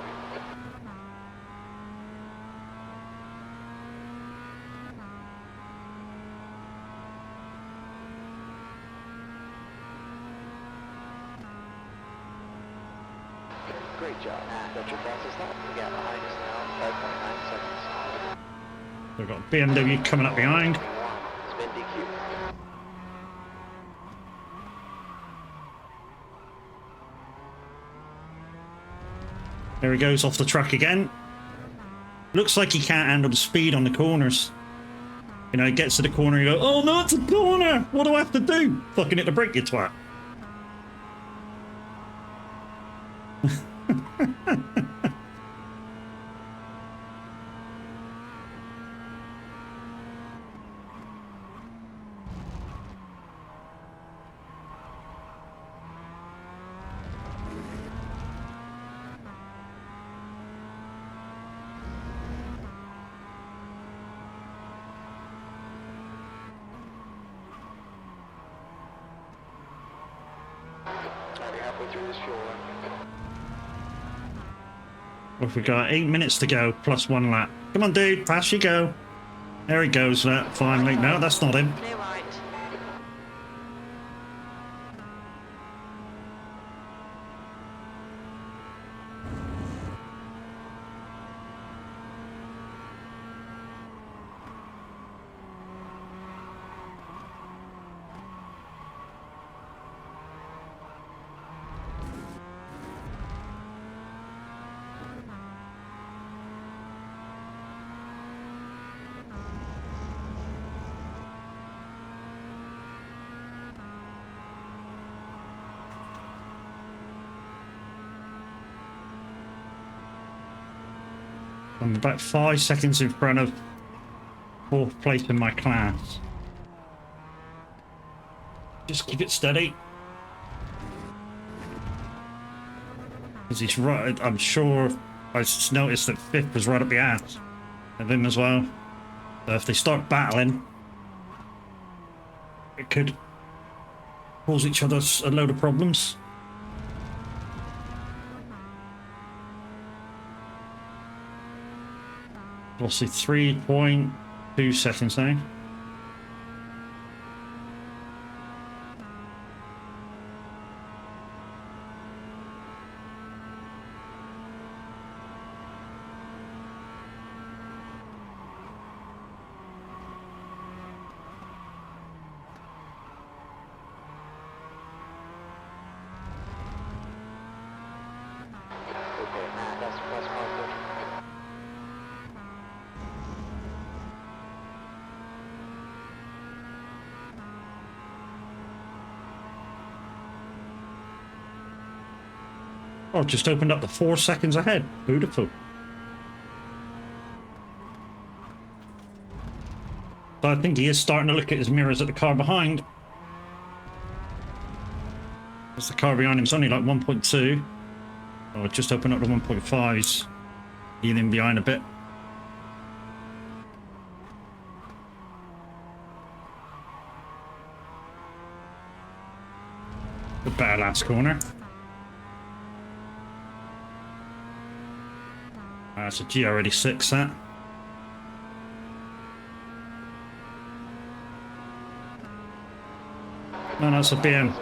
Great job. Got your fastest lap. The gap behind us now, 5.9 seconds. We've got BMW coming up behind. Spin DQ. There he goes off the track again. Looks like he can't handle the speed on the corners. You know, he gets to the corner and you go, oh no, it's a corner! What do I have to do? Fucking hit the brake, you twat. We're halfway through this fuel run. We've got 8 minutes to go, plus 1 lap. Come on, dude, past you go. There he goes, finally. No, that's not him. Clear right. I'm about 5 seconds in front of 4th place in my class. Just keep it steady. Because he's right, I'm sure I just noticed that 5th was right up the ass of him as well. So if they start battling, it could cause each other a load of problems. We'll see 3.2 seconds now. Okay, that's positive. Oh, just opened up to 4 seconds ahead. Beautiful. So I think he is starting to look at his mirrors at the car behind. Because the car behind him's only like 1.2. Oh, it just opened up to 1.5s. Leaning behind a bit. The better last corner. That's a G already 6 that. No, that's a BM. 113.27.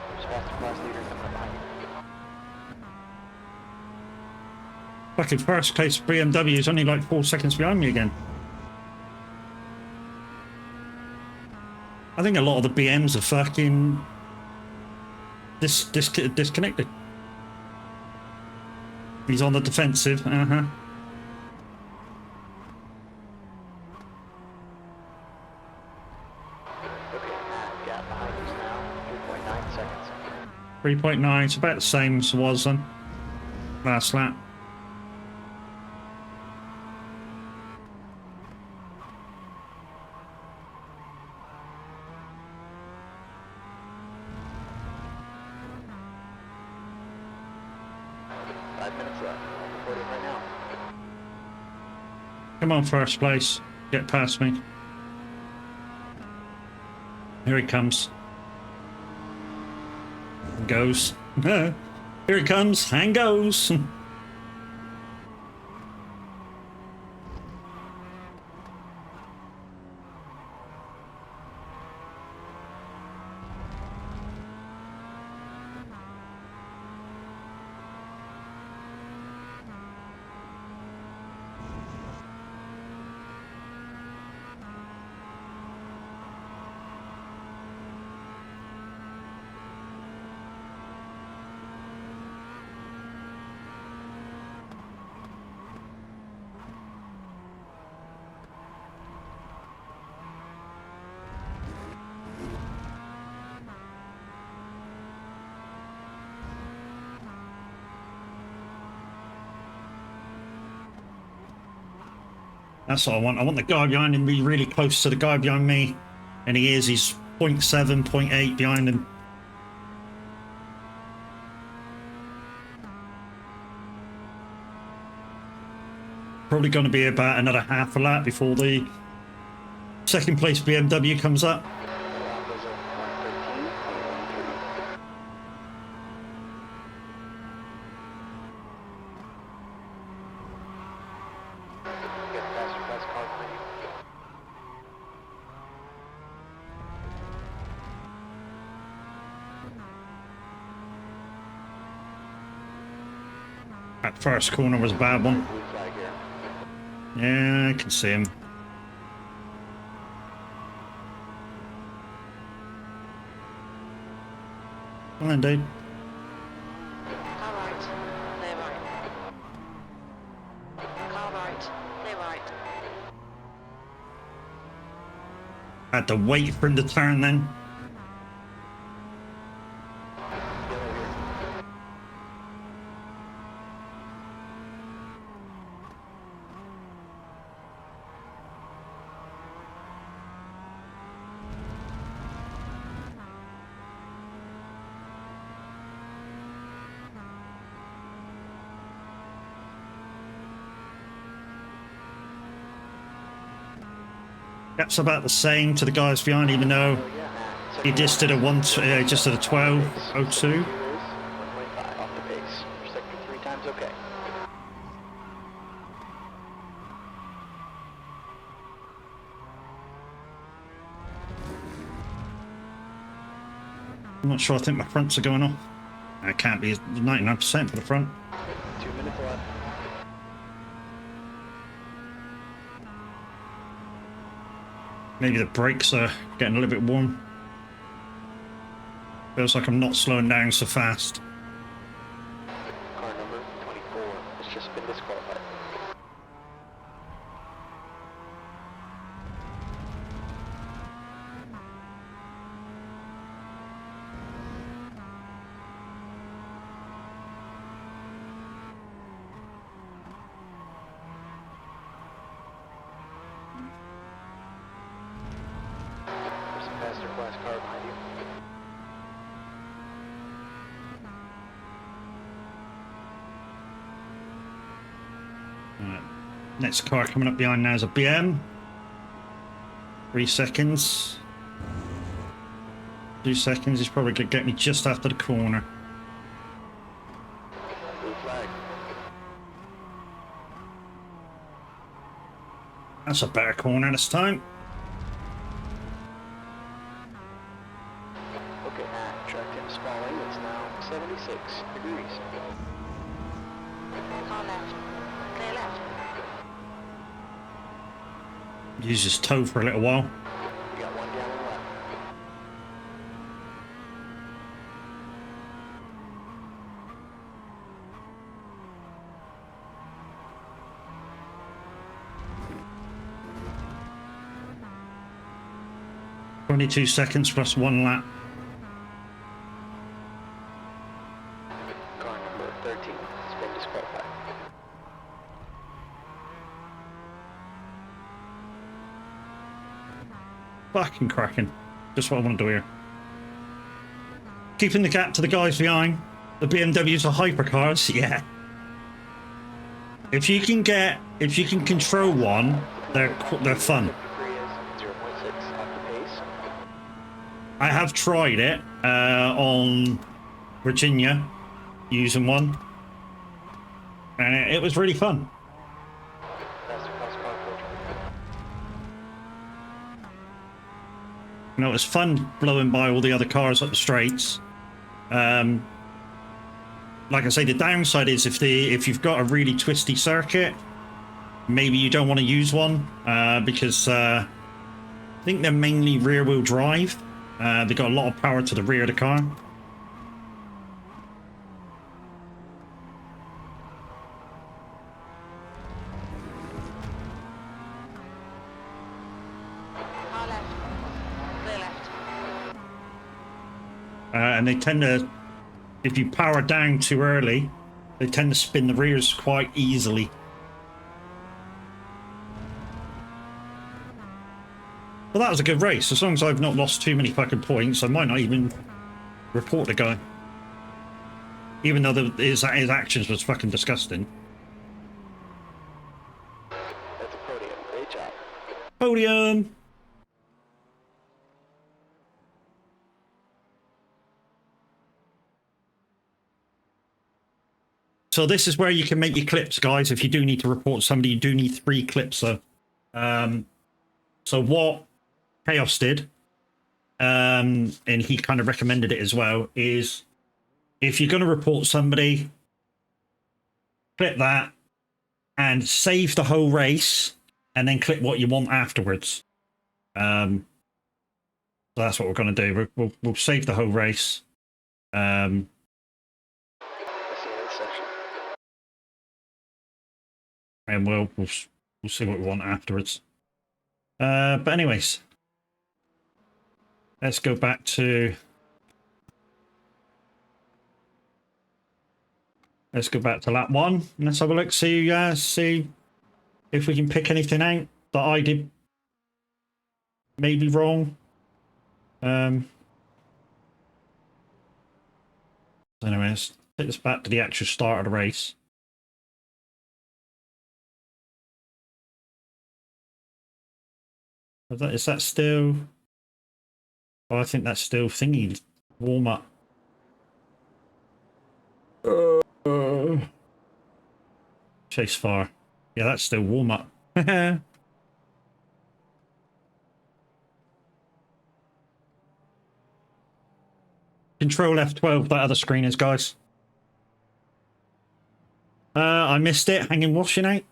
There's fastest class leader coming up behind you. Fucking first place BMW is only like 4 seconds behind me again. I think a lot of the BMs are fucking disconnected. He's on the defensive, Okay, gap behind us now, 3.9 seconds. 3.9, it's about the same as it was on last lap. Right now. Come on, first place. Get past me. Here he comes. Goes. Here he comes and goes. That's what I want. I want the guy behind him to be really close to the guy behind me. And he is. He's 0.7, 0.8 behind him. Probably going to be about another half a lap before the second place BMW comes up. Lap was at 113.13. Get faster, fast car behind you. That first corner was a bad one. Blue flag here. Yeah, I can see him. Come on, dude. Car right, clear right. Car right, clear right. Had to wait for him to turn then. Yellow here. That's about the same to the guys behind, even though Oh yeah. he just did a just did a 12.02. 1.5 off the pace. Sector 3 times okay. I'm not sure. I think my fronts are going off. It can't be 99% for the front. 2 minutes left. Maybe the brakes are getting a little bit warm. Feels like I'm not slowing down so fast. Car number 24 has just been disqualified. There's a faster class car behind you. Alright. Next car coming up behind now is a BM. 3 seconds. 2 seconds. He's probably going to get me just after the corner. Blue flag. That's a better corner this time. Okay, track temps falling. It's now 76 degrees. Car left, clear left. Use his toe for a little while. We got 1 gallon left. $22 seconds plus 1 lap. Car number 13 has been disqualified. Fucking cracking. Just what I want to do here. Keeping the gap to the guys behind. The BMWs are hypercars, yeah. If you can control one, they're fun. 53 is 0.6 off the pace. I have tried it on Virginia, using one, and it was really fun. Faster class car approaching. You know, it was fun blowing by all the other cars up the straights. Like I say, the downside is if you've got a really twisty circuit, maybe you don't want to use one because I think they're mainly rear-wheel drive. They've got a lot of power to the rear of the car. Car left, clear left. And they tend to, if you power down too early, they tend to spin the rears quite easily. Well, that was a good race. As long as I've not lost too many fucking points, I might not even report the guy. Even though his actions was fucking disgusting. Podium. So this is where you can make your clips, guys. If you do need to report somebody, you do need 3 clips. So what Chaos did, and he kind of recommended it as well, is if you're going to report somebody, clip that and save the whole race, and then clip what you want afterwards. So that's what we're going to do. We'll save the whole race. And we'll see what we want afterwards. But anyways, let's go back to lap 1. Let's have a look. See if we can pick anything out that I did maybe wrong. Anyway, let's take this back to the actual start of the race. Is that still... Oh, I think that's still thingy. Warm up. Chase far. Yeah, that's still warm up. Control F12, that other screen is, guys. I missed it. Hanging washing out.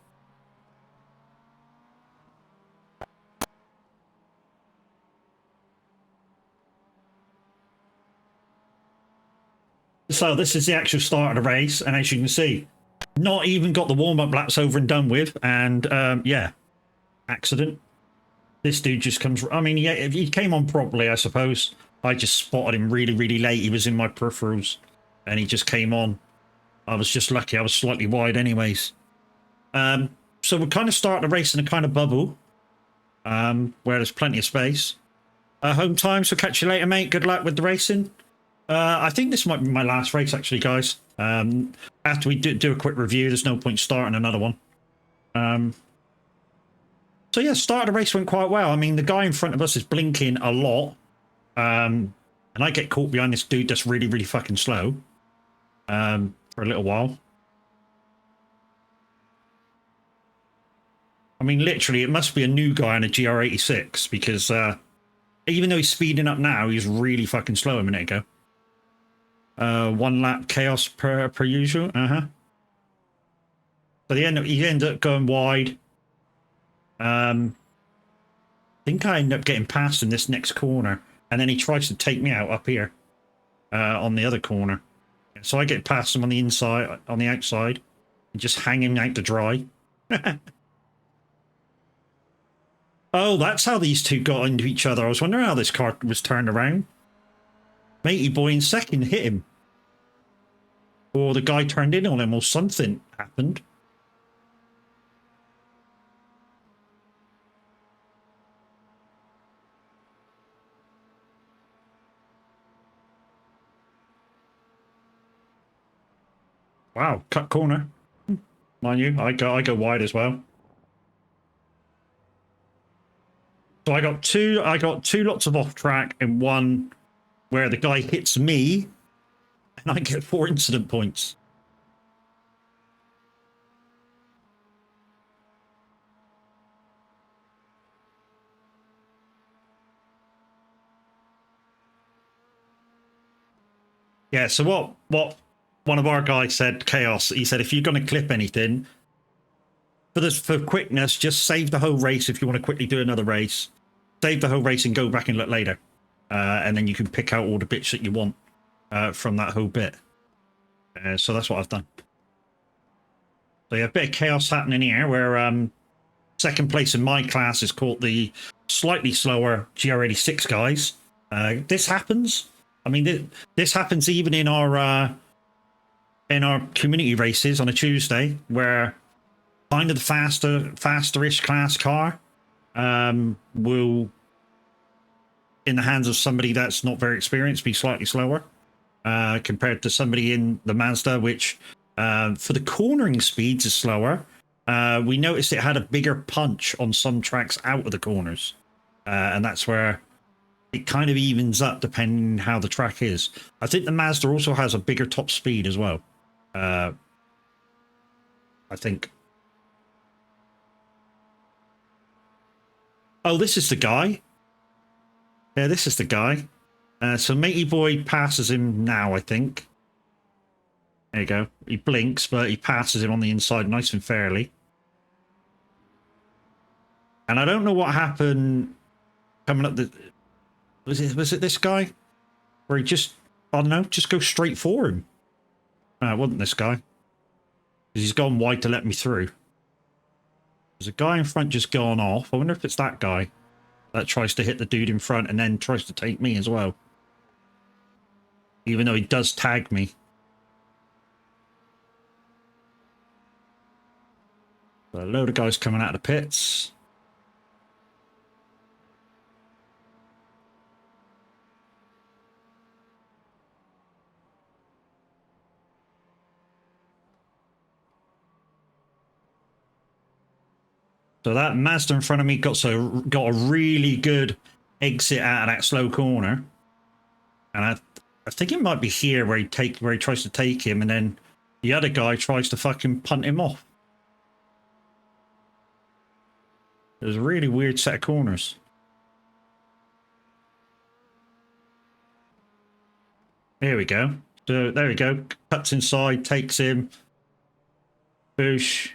So this is the actual start of the race, and as you can see, not even got the warm-up laps over and done with, and yeah, accident. This dude just comes... I mean, yeah, he came on properly, I suppose. I just spotted him really, really late. He was in my peripherals, and he just came on. I was just lucky. I was slightly wide anyways. So we'll kind of start the race in a kind of bubble, where there's plenty of space. Home time, so catch you later, mate. Good luck with the racing. I think this might be my last race, actually, guys. After we do a quick review, there's no point starting another one. So yeah, start of the race went quite well. I mean, the guy in front of us is blinking a lot. And I get caught behind this dude that's really, really fucking slow. For a little while. I mean, literally, it must be a new guy on a GR86, because even though he's speeding up now, he's really fucking slow a minute ago. 1 lap chaos per usual. So he ended up going wide. I think I ended up getting past in this next corner, and then he tries to take me out up here on the other corner. So I get past him on the inside, on the outside, and just hang him out to dry. Oh, that's how these two got into each other. I was wondering how this car was turned around. Matey boy in second hit him. Or the guy turned in on him, or something happened. Wow, cut corner. Mind you, I go wide as well. So I got two lots of off track and one where the guy hits me and I get 4 incident points. Yeah, so what one of our guys said, Chaos, he said, if you're going to clip anything, for quickness, just save the whole race if you want to quickly do another race. Save the whole race and go back and look later. And then you can pick out all the bits that you want from that whole bit. So that's what I've done. So yeah, a bit of chaos happening here, where second place in my class is caught the slightly slower GR86 guys. This happens. I mean, this happens even in our community races on a Tuesday, where kind of the faster-ish class car will, in the hands of somebody that's not very experienced, be slightly slower compared to somebody in the Mazda, which for the cornering speeds is slower, We noticed it had a bigger punch on some tracks out of the corners. And that's where it kind of evens up depending how the track is. I think the Mazda also has a bigger top speed as well. I think. Oh, this is the guy. Yeah, this is the guy. So Matey Boy passes him now, I think. There you go. He blinks, but he passes him on the inside nice and fairly. And I don't know what happened coming up the... Was it this guy? Where he just, I don't know, just go straight for him. No, it wasn't this guy. Because he's gone wide to let me through. There's a guy in front just gone off. I wonder if it's that guy that tries to hit the dude in front and then tries to take me as well. Even though he does tag me. So a load of guys coming out of the pits. So that Mazda in front of me got a really good exit out of that slow corner. And I think it might be here where he tries to take him and then the other guy tries to fucking punt him off. There's a really weird set of corners. There we go. So there we go. Cuts inside, takes him. Boosh.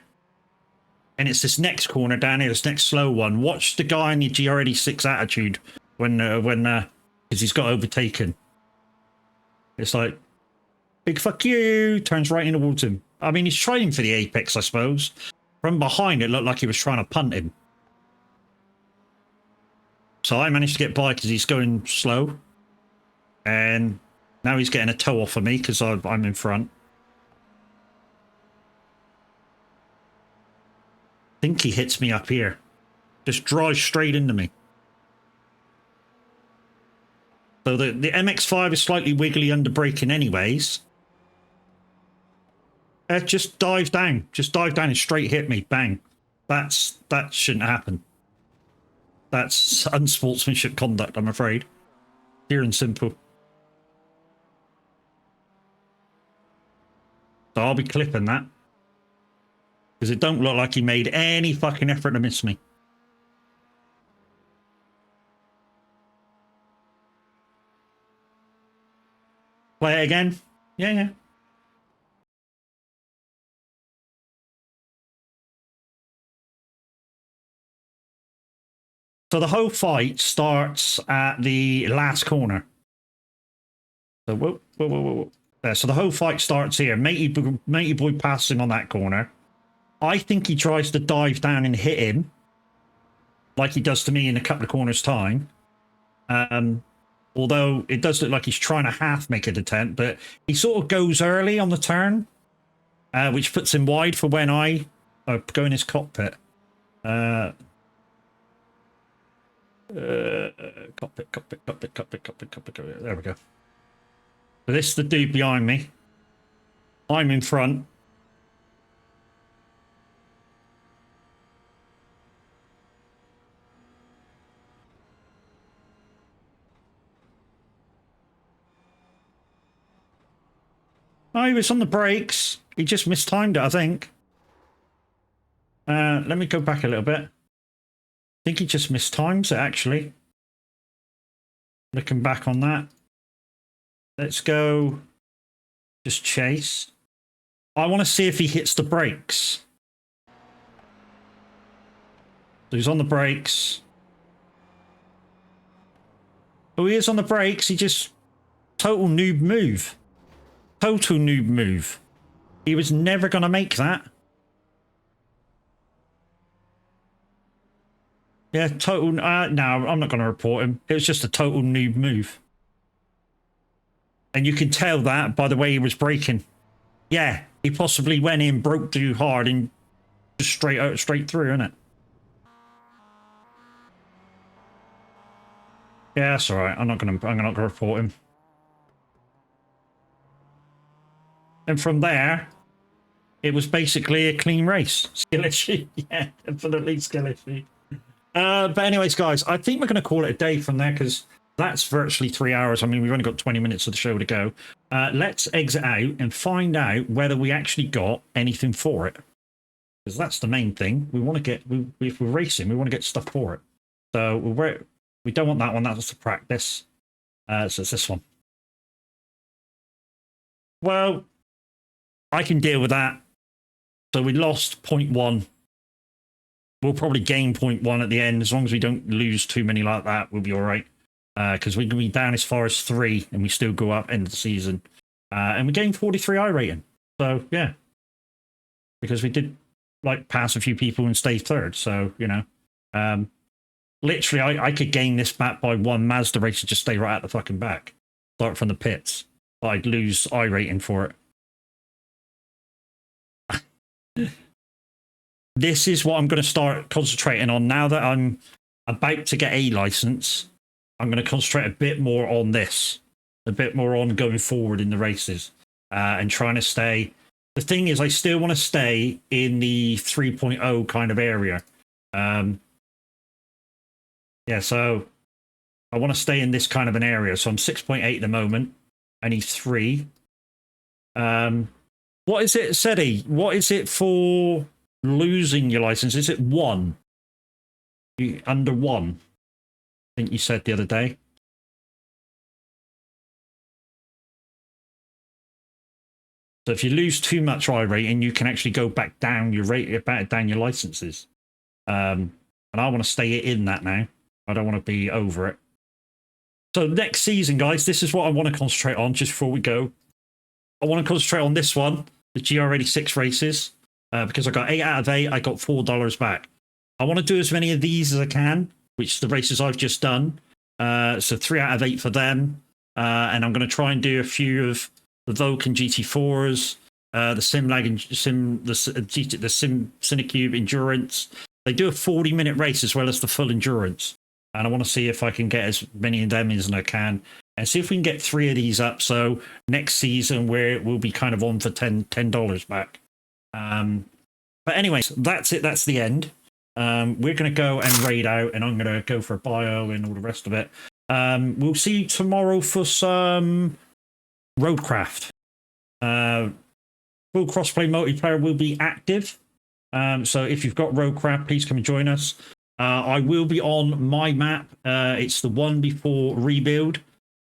And it's this next corner down here, this next slow one. Watch the guy in the GR86 attitude when because he's got overtaken. It's like, big fuck you, turns right in towards him. I mean, he's trying for the apex, I suppose. From behind, it looked like he was trying to punt him. So I managed to get by because he's going slow. And now he's getting a toe off of me because I'm in front. I think he hits me up here. Just drives straight into me. So the MX-5 is slightly wiggly under braking anyways. Just dive down. Just dive down and straight hit me. Bang. That shouldn't happen. That's unsportsmanship conduct, I'm afraid. Pure and simple. So I'll be clipping that. Because it don't look like he made any fucking effort to miss me. Play it again? Yeah. So the whole fight starts at the last corner. So whoa. There. So the whole fight starts here. Matey Boy passing on that corner. I think he tries to dive down and hit him, like he does to me in a couple of corners' time. Although it does look like he's trying to half make an attempt, but he sort of goes early on the turn, which puts him wide for when I go in his cockpit. Cockpit. There we go. So this is the dude behind me. I'm in front. Oh, he was on the brakes. He just mistimed it, I think. Let me go back a little bit. I think he just mistimes it, actually. Looking back on that. Let's go. Just chase. I want to see if he hits the brakes. So he's on the brakes. Oh, he is on the brakes. He just... Total noob move. Total noob move. He was never going to make that. Yeah, total... no, I'm not going to report him. It was just a total noob move. And you can tell that by the way he was braking. Yeah, he possibly went in, broke too hard, and just straight through, innit? Yeah, that's all right. I'm not gonna report him. And from there, it was basically a clean race. Skill issue. Yeah, definitely skill issue. But anyways, guys, I think we're going to call it a day from there because that's virtually 3 hours. I mean, we've only got 20 minutes of the show to go. Let's exit out and find out whether we actually got anything for it. Because that's the main thing. We want to get, if we're racing, we want to get stuff for it. So we don't want that one. That's the practice. So it's this one. Well, I can deal with that. So we lost 0.1. We'll probably gain 0.1 at the end. As long as we don't lose too many like that, we'll be all right. Because we can be down as far as 3 and we still go up end of the season. And we gained 43 I rating. So, yeah. Because we did, like, pass a few people and stay third. So, you know. Literally, I could gain this back by 1 Mazda race and just stay right at the fucking back. Start from the pits. But I'd lose I rating for it. This is what I'm going to start concentrating on. Now that I'm about to get a license, I'm going to concentrate a bit more on this. A bit more on going forward in the races. And trying to stay... The thing is, I still want to stay in the 3.0 kind of area. Yeah, so I want to stay in this kind of an area. So I'm 6.8 at the moment. I need 3. What is it, Seti? What is it for losing your license? Is it 1? Under 1? I think you said the other day. So if you lose too much I rating, you can actually go back down your down your licenses. And I want to stay in that now. I don't want to be over it. So next season, guys, this is what I want to concentrate on just before we go. I want to concentrate on this one, the GR86 races, because I got 8 out of 8. I got $4 back. I want to do as many of these as I can, which the races I've just done. So 3 out of 8 for them. And I'm going to try and do a few of the Vulcan GT4s, the SimLag and the Cinecube Endurance. They do a 40-minute race as well as the full endurance. And I want to see if I can get as many of them as I can. And see if we can get 3 of these up. So next season, where we'll be kind of on for $10 back. But anyways, that's it. That's the end. We're going to go and raid out. And I'm going to go for a bio and all the rest of it. We'll see you tomorrow for some Roadcraft. Full crossplay multiplayer will be active. So if you've got Roadcraft, please come and join us. I will be on my map. It's the one before Rebuild.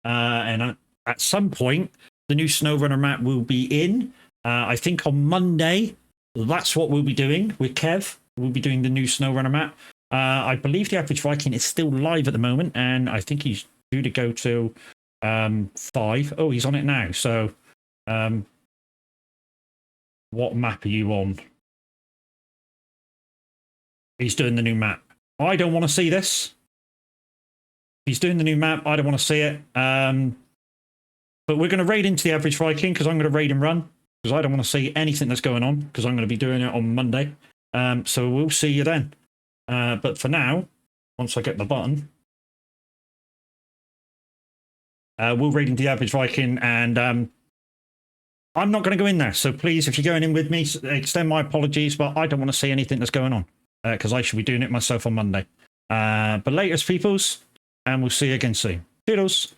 And at some point, the new SnowRunner map will be in. I think on Monday, that's what we'll be doing with Kev. We'll be doing the new SnowRunner map. I believe the Average Viking is still live at the moment, and I think he's due to go to 5. Oh, he's on it now. So, what map are you on? He's doing the new map. I don't want to see this. He's doing the new map. I don't want to see it. But we're going to raid into the Average Viking because I'm going to raid and run because I don't want to see anything that's going on because I'm going to be doing it on Monday. So we'll see you then. But for now, once I get the button, we'll raid into the Average Viking and I'm not going to go in there. So please, if you're going in with me, extend my apologies, but I don't want to see anything that's going on because I should be doing it myself on Monday. But latest, peoples, and we'll see you again soon. Toodles.